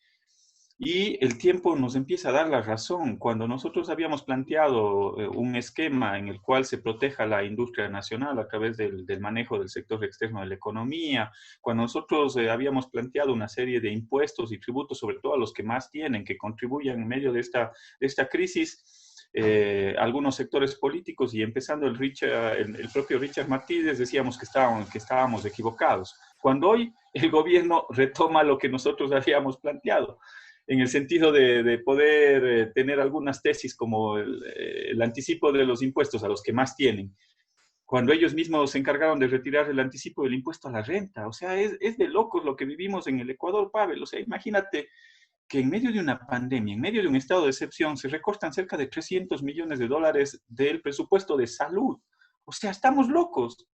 Y el tiempo nos empieza a dar la razón. Cuando nosotros habíamos planteado un esquema en el cual se proteja la industria nacional a través del manejo del sector externo de la economía, cuando nosotros habíamos planteado una serie de impuestos y tributos, sobre todo a los que más tienen, que contribuyan en medio de esta crisis, algunos sectores políticos y empezando el propio Richard Martínez decíamos que estábamos equivocados. Cuando hoy el gobierno retoma lo que nosotros habíamos planteado, en el sentido de poder tener algunas tesis como el anticipo de los impuestos a los que más tienen, cuando ellos mismos se encargaron de retirar el anticipo del impuesto a la renta. O sea, es de locos lo que vivimos en el Ecuador, Pavel. O sea, imagínate que en medio de una pandemia, en medio de un estado de excepción, se recortan cerca de $300 millones del presupuesto de salud. O sea, estamos locos.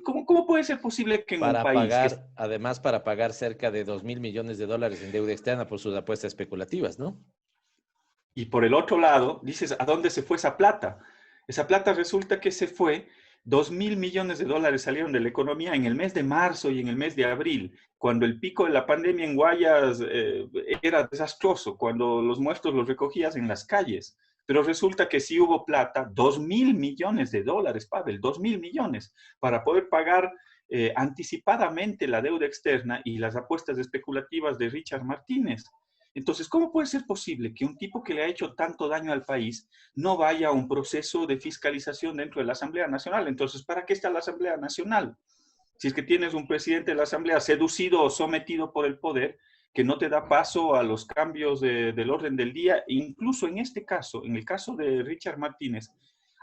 ¿Cómo puede ser posible que en un país... Además, para pagar cerca de $2.000 millones en deuda externa por sus apuestas especulativas, ¿no? Y por el otro lado, dices, ¿a dónde se fue esa plata? Esa plata resulta que se fue, $2.000 millones salieron de la economía en el mes de marzo y en el mes de abril, cuando el pico de la pandemia en Guayas era desastroso, cuando los muertos los recogías en las calles. Pero resulta que sí hubo plata, 2.000 millones de dólares, Pavel, 2.000 millones, para poder pagar anticipadamente la deuda externa y las apuestas especulativas de Richard Martínez. Entonces, ¿cómo puede ser posible que un tipo que le ha hecho tanto daño al país no vaya a un proceso de fiscalización dentro de la Asamblea Nacional? Entonces, ¿para qué está la Asamblea Nacional? Si es que tienes un presidente de la Asamblea seducido o sometido por el poder, que no te da paso a los cambios del orden del día, incluso en este caso, en el caso de Richard Martínez,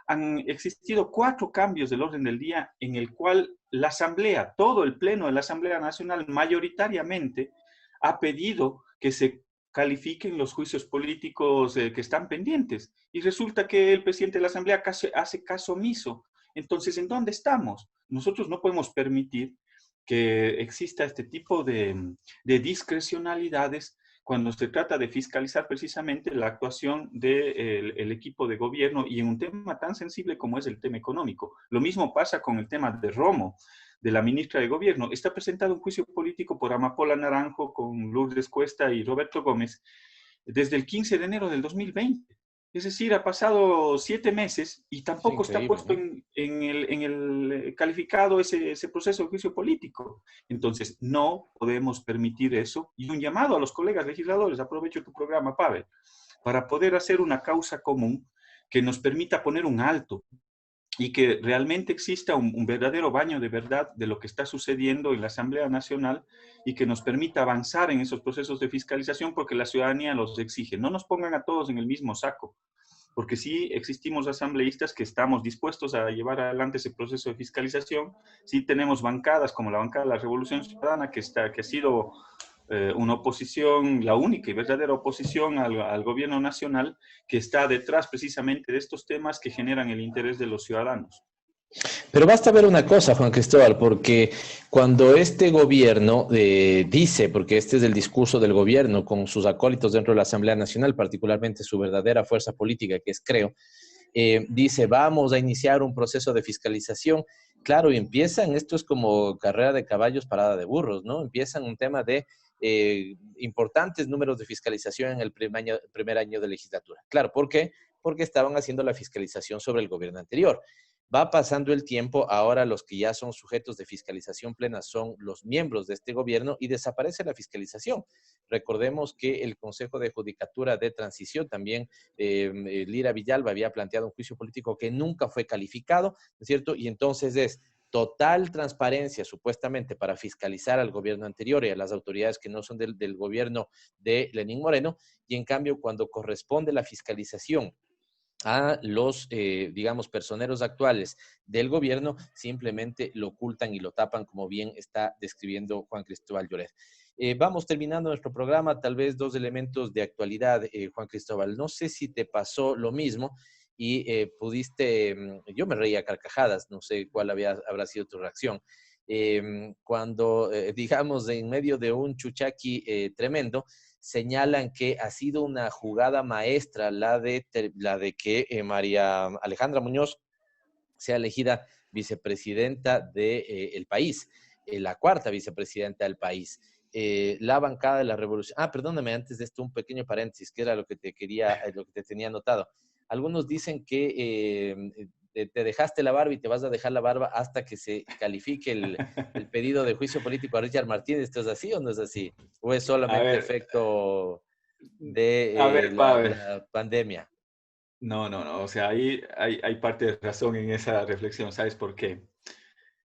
han existido 4 cambios del orden del día en el cual la Asamblea, todo el Pleno de la Asamblea Nacional, mayoritariamente ha pedido que se califiquen los juicios políticos que están pendientes. Y resulta que el presidente de la Asamblea hace caso omiso. Entonces, ¿en dónde estamos? Nosotros no podemos permitir que exista este tipo de discrecionalidades cuando se trata de fiscalizar precisamente la actuación del equipo de gobierno y en un tema tan sensible como es el tema económico. Lo mismo pasa con el tema de Romo, de la ministra de Gobierno. Está presentado un juicio político por Amapola Naranjo con Lourdes Cuesta y Roberto Gómez desde el 15 de enero del 2020. Es decir, ha pasado 7 meses y tampoco está puesto en el calificado ese proceso de juicio político. Entonces, no podemos permitir eso. Y un llamado a los colegas legisladores, aprovecho tu programa, Pavel, para poder hacer una causa común que nos permita poner un alto y que realmente exista un verdadero baño de verdad de lo que está sucediendo en la Asamblea Nacional y que nos permita avanzar en esos procesos de fiscalización porque la ciudadanía los exige. No nos pongan a todos en el mismo saco, porque sí existimos asambleístas que estamos dispuestos a llevar adelante ese proceso de fiscalización. Sí tenemos bancadas como la bancada de la Revolución Ciudadana que ha sido una oposición, la única y verdadera oposición al gobierno nacional, que está detrás precisamente de estos temas que generan el interés de los ciudadanos. Pero basta ver una cosa, Juan Cristóbal, porque cuando este gobierno dice, porque este es el discurso del gobierno con sus acólitos dentro de la Asamblea Nacional, particularmente su verdadera fuerza política, que es Creo, dice, vamos a iniciar un proceso de fiscalización. Claro, y empiezan, esto es como carrera de caballos, parada de burros, ¿no? Empiezan un tema de importantes números de fiscalización en el primer año de legislatura. Claro, ¿por qué? Porque estaban haciendo la fiscalización sobre el gobierno anterior. Va pasando el tiempo, ahora los que ya son sujetos de fiscalización plena son los miembros de este gobierno y desaparece la fiscalización. Recordemos que el Consejo de Judicatura de Transición, también Lira Villalba había planteado un juicio político que nunca fue calificado, ¿no es cierto? Y entonces es total transparencia, supuestamente, para fiscalizar al gobierno anterior y a las autoridades que no son del gobierno de Lenín Moreno, y en cambio, cuando corresponde la fiscalización a los, digamos, personeros actuales del gobierno, simplemente lo ocultan y lo tapan, como bien está describiendo Juan Cristóbal Lloret. Vamos terminando nuestro programa, tal vez 2 elementos de actualidad, Juan Cristóbal. No sé si te pasó lo mismo y yo me reía a carcajadas, no sé cuál habrá sido tu reacción. Cuando, digamos, en medio de un chuchaqui tremendo, señalan que ha sido una jugada maestra la de que María Alejandra Muñoz sea elegida vicepresidenta del país, la 4ª vicepresidenta del país. La bancada de la Revolución. Perdóname, antes de esto un pequeño paréntesis, que era lo que te tenía anotado. Algunos dicen que te dejaste la barba y te vas a dejar la barba hasta que se califique el pedido de juicio político a Richard Martínez. ¿Esto es así o no es así? ¿O es solamente efecto de la pandemia? No. O sea, ahí hay parte de razón en esa reflexión. ¿Sabes por qué?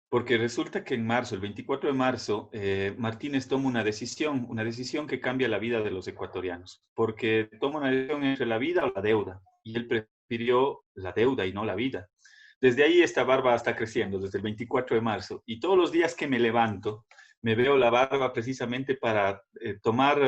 Porque resulta que en marzo, el 24 de marzo, Martínez toma una decisión que cambia la vida de los ecuatorianos. Porque toma una decisión entre la vida o la deuda. Y él prefirió la deuda y no la vida. Desde ahí esta barba está creciendo, desde el 24 de marzo. Y todos los días que me levanto, me veo la barba precisamente para tomar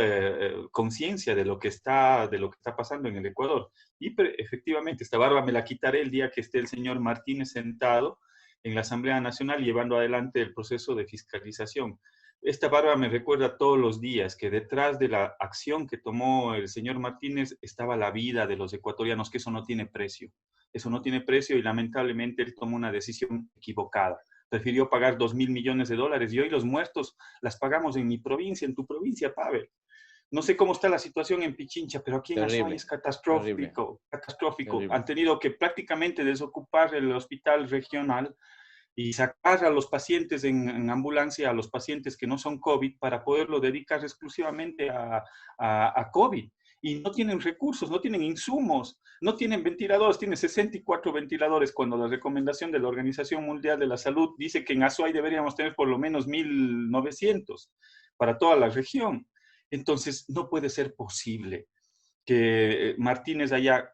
conciencia de lo que está pasando en el Ecuador. Y efectivamente, esta barba me la quitaré el día que esté el señor Martínez sentado en la Asamblea Nacional llevando adelante el proceso de fiscalización. Esta barba me recuerda todos los días que detrás de la acción que tomó el señor Martínez estaba la vida de los ecuatorianos, que eso no tiene precio. Eso no tiene precio y lamentablemente él tomó una decisión equivocada. Prefirió pagar 2.000 millones de dólares y hoy los muertos las pagamos en mi provincia, en tu provincia, Pavel. No sé cómo está la situación en Pichincha, pero aquí en Azuay es terrible, catastrófico. terrible. Han tenido que prácticamente desocupar el hospital regional y sacar a los pacientes en ambulancia, a los pacientes que no son COVID, para poderlo dedicar exclusivamente a COVID. Y no tienen recursos, no tienen insumos, no tienen ventiladores, tienen 64 ventiladores, cuando la recomendación de la Organización Mundial de la Salud dice que en Azuay deberíamos tener por lo menos 1.900 para toda la región. Entonces, no puede ser posible que Martínez haya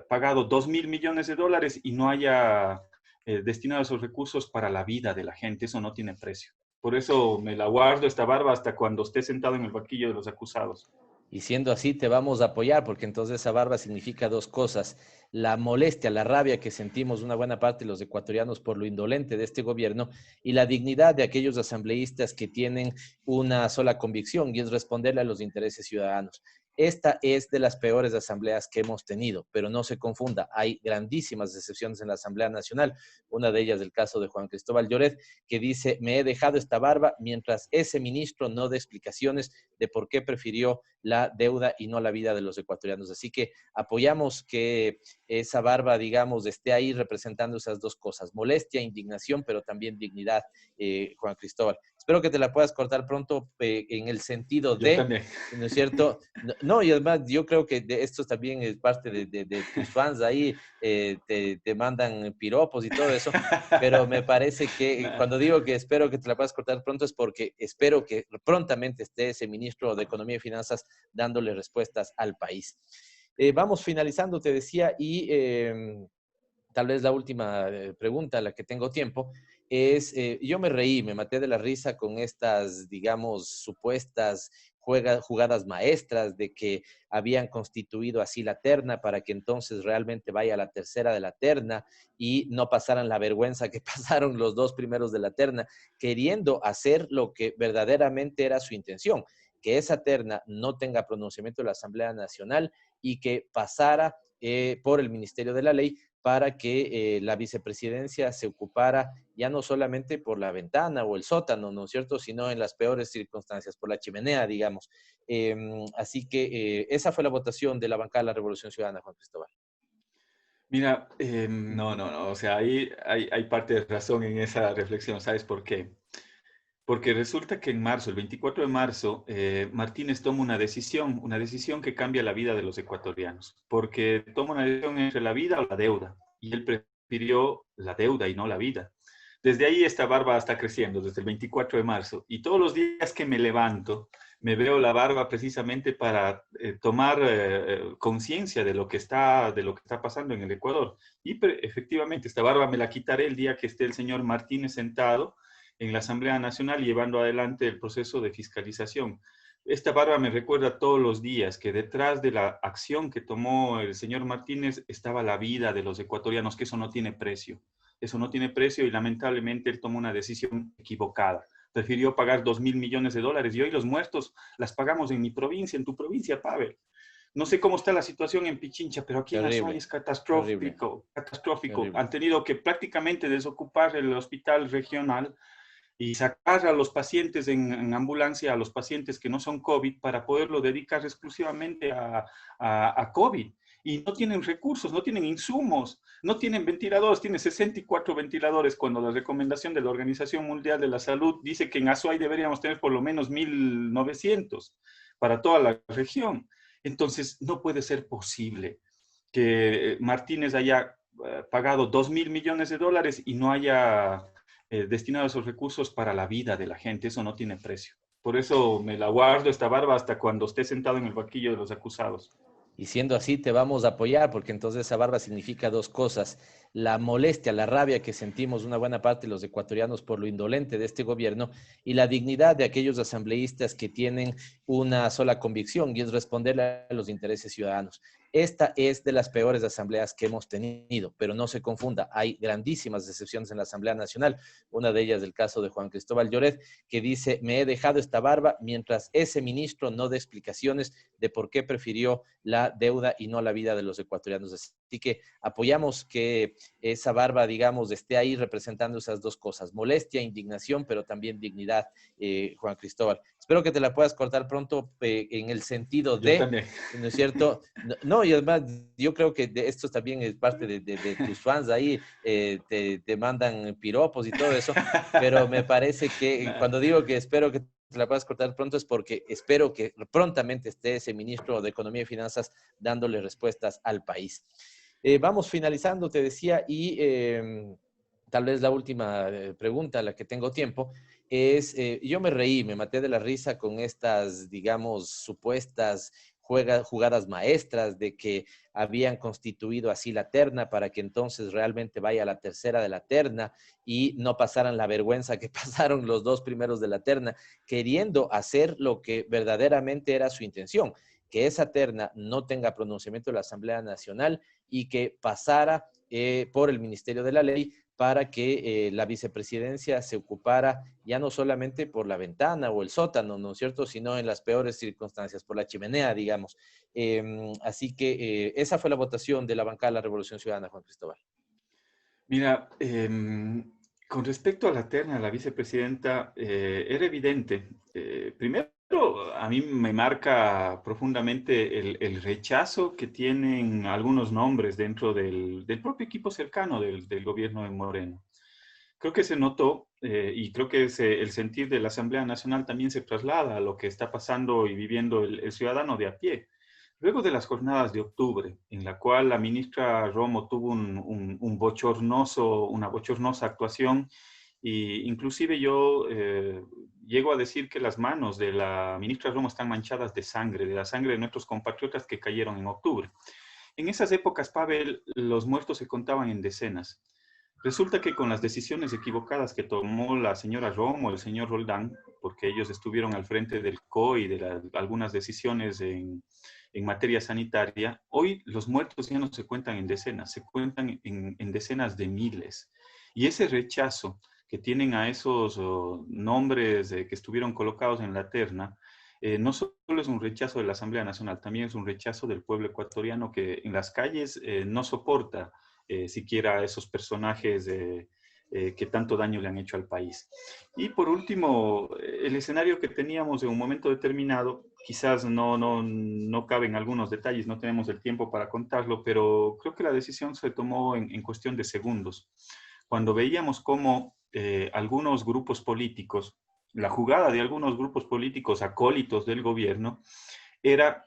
pagado 2.000 millones de dólares y no haya destinado esos recursos para la vida de la gente. Eso no tiene precio. Por eso me la guardo esta barba hasta cuando esté sentado en el banquillo de los acusados. Y siendo así, te vamos a apoyar, porque entonces esa barba significa dos cosas: la molestia, la rabia que sentimos una buena parte de los ecuatorianos por lo indolente de este gobierno, y la dignidad de aquellos asambleístas que tienen una sola convicción, y es responderle a los intereses ciudadanos. Esta es de las peores asambleas que hemos tenido, pero no se confunda, hay grandísimas excepciones en la Asamblea Nacional, una de ellas el caso de Juan Cristóbal Lloret, que dice: me he dejado esta barba mientras ese ministro no dé explicaciones de por qué prefirió la deuda y no la vida de los ecuatorianos. Así que apoyamos que esa barba, digamos, esté ahí representando esas dos cosas: molestia, indignación, pero también dignidad, Juan Cristóbal. Espero que te la puedas cortar pronto, en el sentido Yo de, también. ¿no es cierto? No, y además yo creo que esto también es parte de tus fans ahí, te mandan piropos y todo eso, pero me parece que cuando digo que espero que te la puedas cortar pronto es porque espero que prontamente esté ese ministro de Economía y Finanzas dándole respuestas al país. Vamos finalizando, te decía, y tal vez la última pregunta a la que tengo tiempo es: yo me reí, me maté de la risa con estas, digamos, supuestas jugadas maestras de que habían constituido así la terna para que entonces realmente vaya a la tercera de la terna y no pasaran la vergüenza que pasaron los dos primeros de la terna, queriendo hacer lo que verdaderamente era su intención: que esa terna no tenga pronunciamiento de la Asamblea Nacional y que pasara por el Ministerio de la Ley, para que la vicepresidencia se ocupara ya no solamente por la ventana o el sótano, ¿no es cierto?, sino en las peores circunstancias, por la chimenea, digamos. Así que esa fue la votación de la bancada de la Revolución Ciudadana, Juan Cristóbal. Mira, no, o sea, ahí hay parte de razón en esa reflexión. ¿Sabes por qué? Porque resulta que en marzo, el 24 de marzo, Martínez toma una decisión que cambia la vida de los ecuatorianos, porque toma una decisión entre la vida o la deuda, y él prefirió la deuda y no la vida. Desde ahí esta barba está creciendo, desde el 24 de marzo, y todos los días que me levanto, me veo la barba precisamente para tomar conciencia de lo que está pasando en el Ecuador. Y efectivamente, esta barba me la quitaré el día que esté el señor Martínez sentado en la Asamblea Nacional llevando adelante el proceso de fiscalización. Esta barba me recuerda todos los días que detrás de la acción que tomó el señor Martínez estaba la vida de los ecuatorianos, que eso no tiene precio. Eso no tiene precio y lamentablemente él tomó una decisión equivocada. Prefirió pagar 2.000 millones de dólares y hoy los muertos las pagamos en mi provincia, en tu provincia, Pavel. No sé cómo está la situación en Pichincha, pero aquí en Azuay es catastrófico. Terrible. Han tenido que prácticamente desocupar el hospital regional y sacar a los pacientes en ambulancia, a los pacientes que no son COVID, para poderlo dedicar exclusivamente a COVID. Y no tienen recursos, no tienen insumos, no tienen ventiladores, tienen 64 ventiladores, cuando la recomendación de la Organización Mundial de la Salud dice que en Azuay deberíamos tener por lo menos 1.900 para toda la región. Entonces, no puede ser posible que Martínez haya pagado 2.000 millones de dólares y no haya destinado esos recursos para la vida de la gente. Eso no tiene precio. Por eso me la guardo esta barba hasta cuando esté sentado en el banquillo de los acusados. Y siendo así, te vamos a apoyar, porque entonces esa barba significa dos cosas: la molestia, la rabia que sentimos una buena parte de los ecuatorianos por lo indolente de este gobierno, y la dignidad de aquellos asambleístas que tienen una sola convicción, y es responderle a los intereses ciudadanos. Esta es de las peores asambleas que hemos tenido, pero no se confunda, hay grandísimas excepciones en la Asamblea Nacional, una de ellas el caso de Juan Cristóbal Lloret, que dice: me he dejado esta barba mientras ese ministro no dé explicaciones de por qué prefirió la deuda y no la vida de los ecuatorianos. Así que apoyamos que esa barba, digamos, esté ahí representando esas dos cosas: molestia, indignación, pero también dignidad, Juan Cristóbal. Espero que te la puedas cortar pronto en el sentido Yo de, también. ¿no es cierto? No, y además yo creo que esto también es parte de tus fans ahí, te mandan piropos y todo eso, pero me parece que Nah. cuando digo que espero que te la puedas cortar pronto es porque espero que prontamente esté ese ministro de Economía y Finanzas dándole respuestas al país. Vamos finalizando, te decía, y tal vez la última pregunta a la que tengo tiempo es, yo me reí, me maté de la risa con estas, digamos, supuestas jugadas maestras de que habían constituido así la terna para que entonces realmente vaya a la tercera de la terna y no pasaran la vergüenza que pasaron los dos primeros de la terna, queriendo hacer lo que verdaderamente era su intención, que esa terna no tenga pronunciamiento de la Asamblea Nacional y que pasara por el Ministerio de la Ley para que la vicepresidencia se ocupara ya no solamente por la ventana o el sótano, ¿no es cierto?, sino en las peores circunstancias, por la chimenea, digamos. Así que esa fue la votación de la bancada de la Revolución Ciudadana, Juan Cristóbal. Mira, con respecto a la terna, a la vicepresidenta, era evidente. Primero, a mí me marca profundamente el rechazo que tienen algunos nombres dentro del propio equipo cercano del gobierno de Moreno. Creo que se notó y creo que el sentir de la Asamblea Nacional también se traslada a lo que está pasando y viviendo el ciudadano de a pie. Luego de las jornadas de octubre, en la cual la ministra Romo tuvo una bochornosa actuación, e inclusive yo llego a decir que las manos de la ministra Romo están manchadas de sangre, de la sangre de nuestros compatriotas que cayeron en octubre. En esas épocas, Pavel, los muertos se contaban en decenas. Resulta que con las decisiones equivocadas que tomó la señora Romo, el señor Roldán, porque ellos estuvieron al frente del COI y de algunas decisiones en materia sanitaria, hoy los muertos ya no se cuentan en decenas, se cuentan en decenas de miles. Y ese rechazo que tienen a esos nombres que estuvieron colocados en la terna, no solo es un rechazo de la Asamblea Nacional, también es un rechazo del pueblo ecuatoriano que en las calles no soporta siquiera a esos personajes que tanto daño le han hecho al país. Y por último, el escenario que teníamos en un momento determinado, quizás no caben algunos detalles, no tenemos el tiempo para contarlo, pero creo que la decisión se tomó en cuestión de segundos. Cuando veíamos cómo algunos grupos políticos, la jugada de algunos grupos políticos acólitos del gobierno, era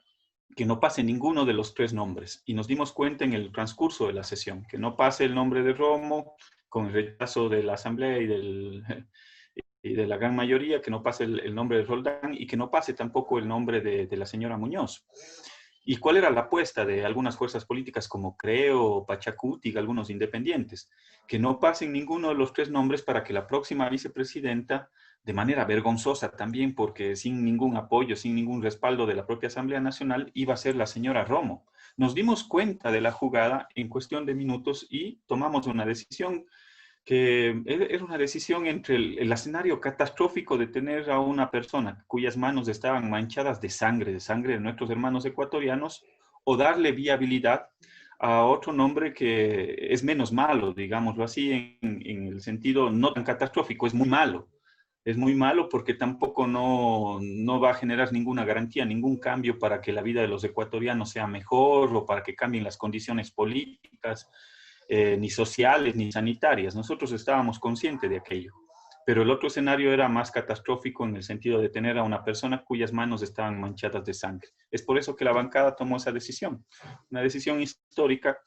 que no pase ninguno de los tres nombres. Y nos dimos cuenta en el transcurso de la sesión, que no pase el nombre de Romo, con el rechazo de la Asamblea y de la gran mayoría, que no pase el nombre de Roldán y que no pase tampoco el nombre de la señora Muñoz. ¿Y cuál era la apuesta de algunas fuerzas políticas como Creo, Pachacuti y algunos independientes? Que no pasen ninguno de los tres nombres para que la próxima vicepresidenta, de manera vergonzosa también, porque sin ningún apoyo, sin ningún respaldo de la propia Asamblea Nacional, iba a ser la señora Romo. Nos dimos cuenta de la jugada en cuestión de minutos y tomamos una decisión que era una decisión entre el escenario catastrófico de tener a una persona cuyas manos estaban manchadas de sangre de nuestros hermanos ecuatorianos, o darle viabilidad a otro nombre que es menos malo, digámoslo así, en el sentido no tan catastrófico, es muy malo. Es muy malo porque tampoco no va a generar ninguna garantía, ningún cambio para que la vida de los ecuatorianos sea mejor o para que cambien las condiciones políticas, ni sociales, ni sanitarias. Nosotros estábamos conscientes de aquello. Pero el otro escenario era más catastrófico en el sentido de tener a una persona cuyas manos estaban manchadas de sangre. Es por eso que la bancada tomó esa decisión. Una decisión histórica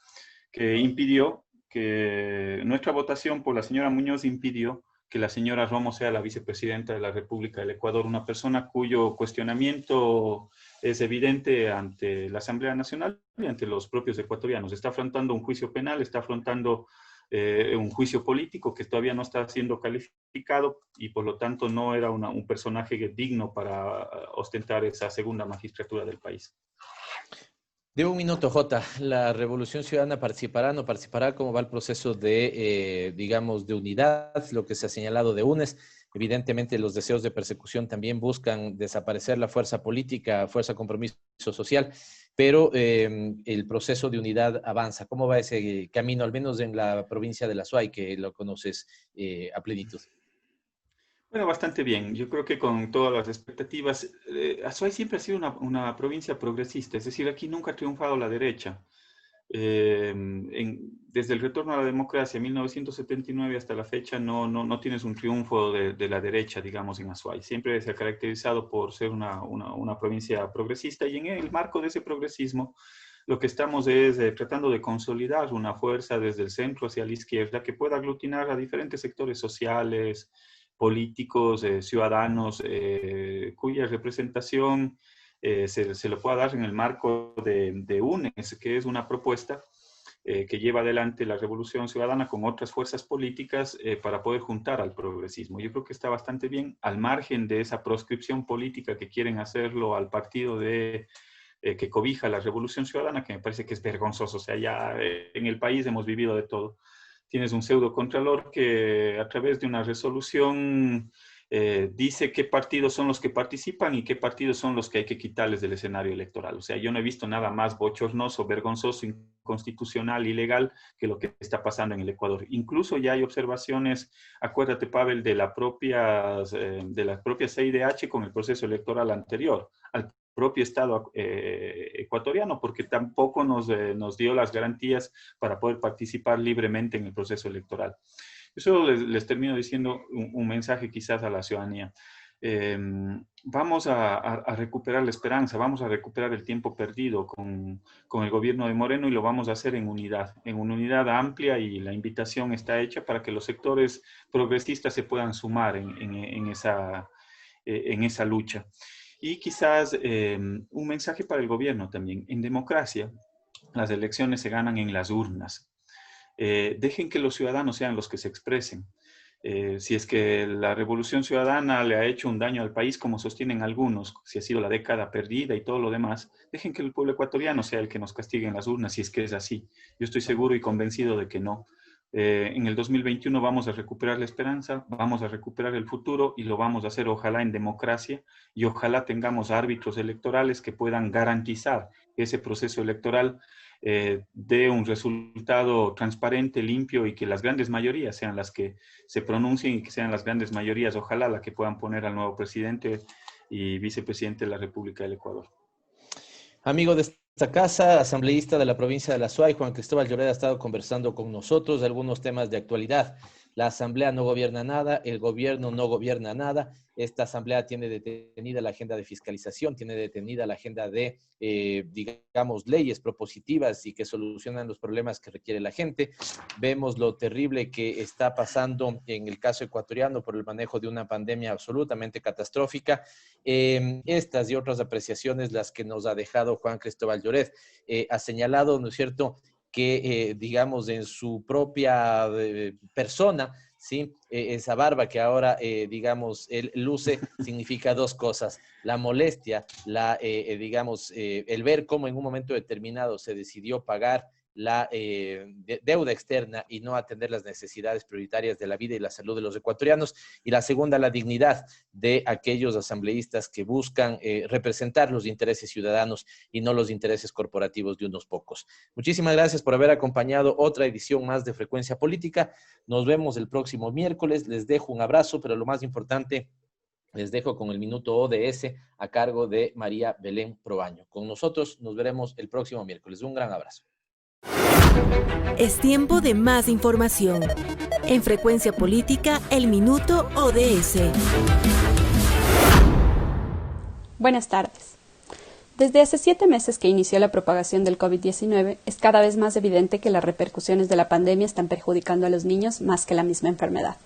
que impidió que nuestra votación por la señora Muñoz impidió que la señora Romo sea la vicepresidenta de la República del Ecuador, una persona cuyo cuestionamiento es evidente ante la Asamblea Nacional y ante los propios ecuatorianos. Está afrontando un juicio penal, está afrontando un juicio político que todavía no está siendo calificado y por lo tanto no era un personaje digno para ostentar esa segunda magistratura del país. De un minuto, Jota, ¿la Revolución Ciudadana participará, no participará? ¿Cómo va el proceso de, digamos, de unidad? Lo que se ha señalado de UNES. Evidentemente, los deseos de persecución también buscan desaparecer la fuerza política, fuerza compromiso social, pero el proceso de unidad avanza. ¿Cómo va ese camino, al menos en la provincia de La Suay, que lo conoces a plenitud? Bueno, bastante bien. Yo creo que con todas las expectativas, Azuay siempre ha sido una provincia progresista, es decir, aquí nunca ha triunfado la derecha. Desde el retorno a la democracia en 1979 hasta la fecha no tienes un triunfo de la derecha, digamos, en Azuay. Siempre se ha caracterizado por ser una provincia progresista y en el marco de ese progresismo lo que estamos es tratando de consolidar una fuerza desde el centro hacia la izquierda que pueda aglutinar a diferentes sectores sociales, políticos, ciudadanos, cuya representación se lo pueda dar en el marco de UNES, que es una propuesta que lleva adelante la Revolución Ciudadana con otras fuerzas políticas para poder juntar al progresismo. Yo creo que está bastante bien, al margen de esa proscripción política que quieren hacerlo al partido que cobija la Revolución Ciudadana, que me parece que es vergonzoso. O sea, ya en el país hemos vivido de todo. Tienes un pseudo contralor que a través de una resolución dice qué partidos son los que participan y qué partidos son los que hay que quitarles del escenario electoral. O sea, yo no he visto nada más bochornoso, vergonzoso, inconstitucional, ilegal que lo que está pasando en el Ecuador. Incluso ya hay observaciones, acuérdate, Pavel, de la propia CIDH con el proceso electoral anterior, al propio Estado ecuatoriano, porque tampoco nos dio las garantías para poder participar libremente en el proceso electoral. Eso les termino diciendo un mensaje quizás a la ciudadanía. Vamos a recuperar la esperanza, vamos a recuperar el tiempo perdido con el gobierno de Moreno y lo vamos a hacer en una unidad amplia, y la invitación está hecha para que los sectores progresistas se puedan sumar en esa lucha. Y quizás un mensaje para el gobierno también. En democracia, las elecciones se ganan en las urnas. Dejen que los ciudadanos sean los que se expresen. Si es que la Revolución Ciudadana le ha hecho un daño al país, como sostienen algunos, si ha sido la década perdida y todo lo demás, dejen que el pueblo ecuatoriano sea el que nos castigue en las urnas, si es que es así. Yo estoy seguro y convencido de que no. En el 2021 vamos a recuperar la esperanza, vamos a recuperar el futuro y lo vamos a hacer ojalá en democracia, y ojalá tengamos árbitros electorales que puedan garantizar que ese proceso electoral dé un resultado transparente, limpio, y que las grandes mayorías sean las que se pronuncien y que sean las grandes mayorías, ojalá, las que puedan poner al nuevo presidente y vicepresidente de la República del Ecuador. Amigo de esta casa, asambleísta de la provincia de la Azuay, Juan Cristóbal Lloret, ha estado conversando con nosotros de algunos temas de actualidad. La asamblea no gobierna nada, el gobierno no gobierna nada. Esta asamblea tiene detenida la agenda de fiscalización, tiene detenida la agenda de, digamos, leyes propositivas y que solucionan los problemas que requiere la gente. Vemos lo terrible que está pasando en el caso ecuatoriano por el manejo de una pandemia absolutamente catastrófica. Estas y otras apreciaciones las que nos ha dejado Juan Cristóbal Lloret. Ha señalado, ¿no es cierto?, que, digamos, en su propia persona, ¿sí? Esa barba que ahora, digamos, él luce, significa dos cosas: la molestia, digamos, el ver cómo en un momento determinado se decidió pagar la deuda externa y no atender las necesidades prioritarias de la vida y la salud de los ecuatorianos. Y la segunda, la dignidad de aquellos asambleístas que buscan representar los intereses ciudadanos y no los intereses corporativos de unos pocos. Muchísimas gracias por haber acompañado otra edición más de Frecuencia Política. Nos vemos el próximo miércoles. Les dejo un abrazo, pero lo más importante, les dejo con el Minuto ODS a cargo de María Belén Proaño. Con nosotros nos veremos el próximo miércoles. Un gran abrazo. Es tiempo de más información. En Frecuencia Política, el Minuto ODS. Buenas tardes. Desde hace 7 meses que inició la propagación del COVID-19, es cada vez más evidente que las repercusiones de la pandemia están perjudicando a los niños más que la misma enfermedad.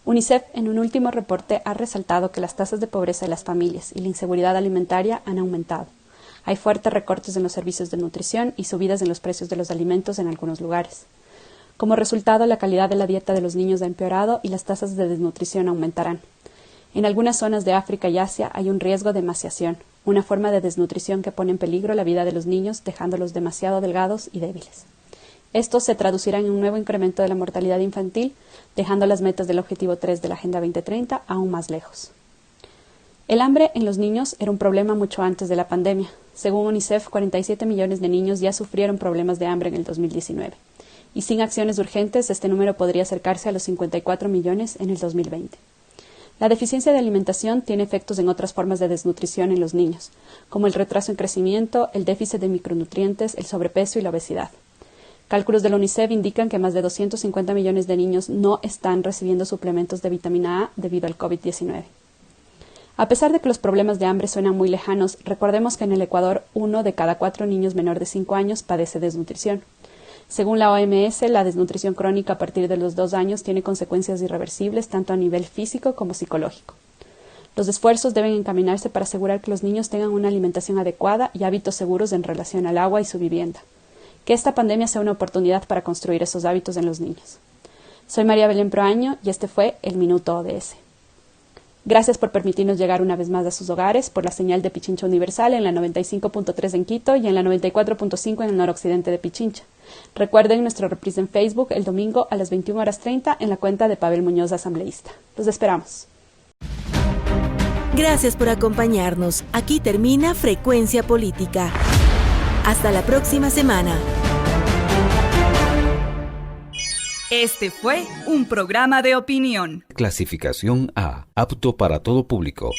UNICEF, en un último reporte, ha resaltado que las tasas de pobreza de las familias y la inseguridad alimentaria han aumentado. Hay fuertes recortes en los servicios de nutrición y subidas en los precios de los alimentos en algunos lugares. Como resultado, la calidad de la dieta de los niños ha empeorado y las tasas de desnutrición aumentarán. En algunas zonas de África y Asia hay un riesgo de emaciación, una forma de desnutrición que pone en peligro la vida de los niños, dejándolos demasiado delgados y débiles. Esto se traducirá en un nuevo incremento de la mortalidad infantil, dejando las metas del Objetivo 3 de la Agenda 2030 aún más lejos. El hambre en los niños era un problema mucho antes de la pandemia. Según UNICEF, 47 millones de niños ya sufrieron problemas de hambre en el 2019. Y sin acciones urgentes, este número podría acercarse a los 54 millones en el 2020. La deficiencia de alimentación tiene efectos en otras formas de desnutrición en los niños, como el retraso en crecimiento, el déficit de micronutrientes, el sobrepeso y la obesidad. Cálculos de la UNICEF indican que más de 250 millones de niños no están recibiendo suplementos de vitamina A debido al COVID-19. A pesar de que los problemas de hambre suenan muy lejanos, recordemos que en el Ecuador 1 de cada 4 niños menor de 5 años padece desnutrición. Según la OMS, la desnutrición crónica a partir de los 2 años tiene consecuencias irreversibles tanto a nivel físico como psicológico. Los esfuerzos deben encaminarse para asegurar que los niños tengan una alimentación adecuada y hábitos seguros en relación al agua y su vivienda. Que esta pandemia sea una oportunidad para construir esos hábitos en los niños. Soy María Belén Proaño y este fue el Minuto ODS. Gracias por permitirnos llegar una vez más a sus hogares por la señal de Pichincha Universal en la 95.3 en Quito y en la 94.5 en el noroccidente de Pichincha. Recuerden nuestra reprise en Facebook el domingo a las 21:30 en la cuenta de Pavel Muñoz Asambleísta. Los esperamos. Gracias por acompañarnos. Aquí termina Frecuencia Política. Hasta la próxima semana. Este fue un programa de opinión. Clasificación A, apto para todo público.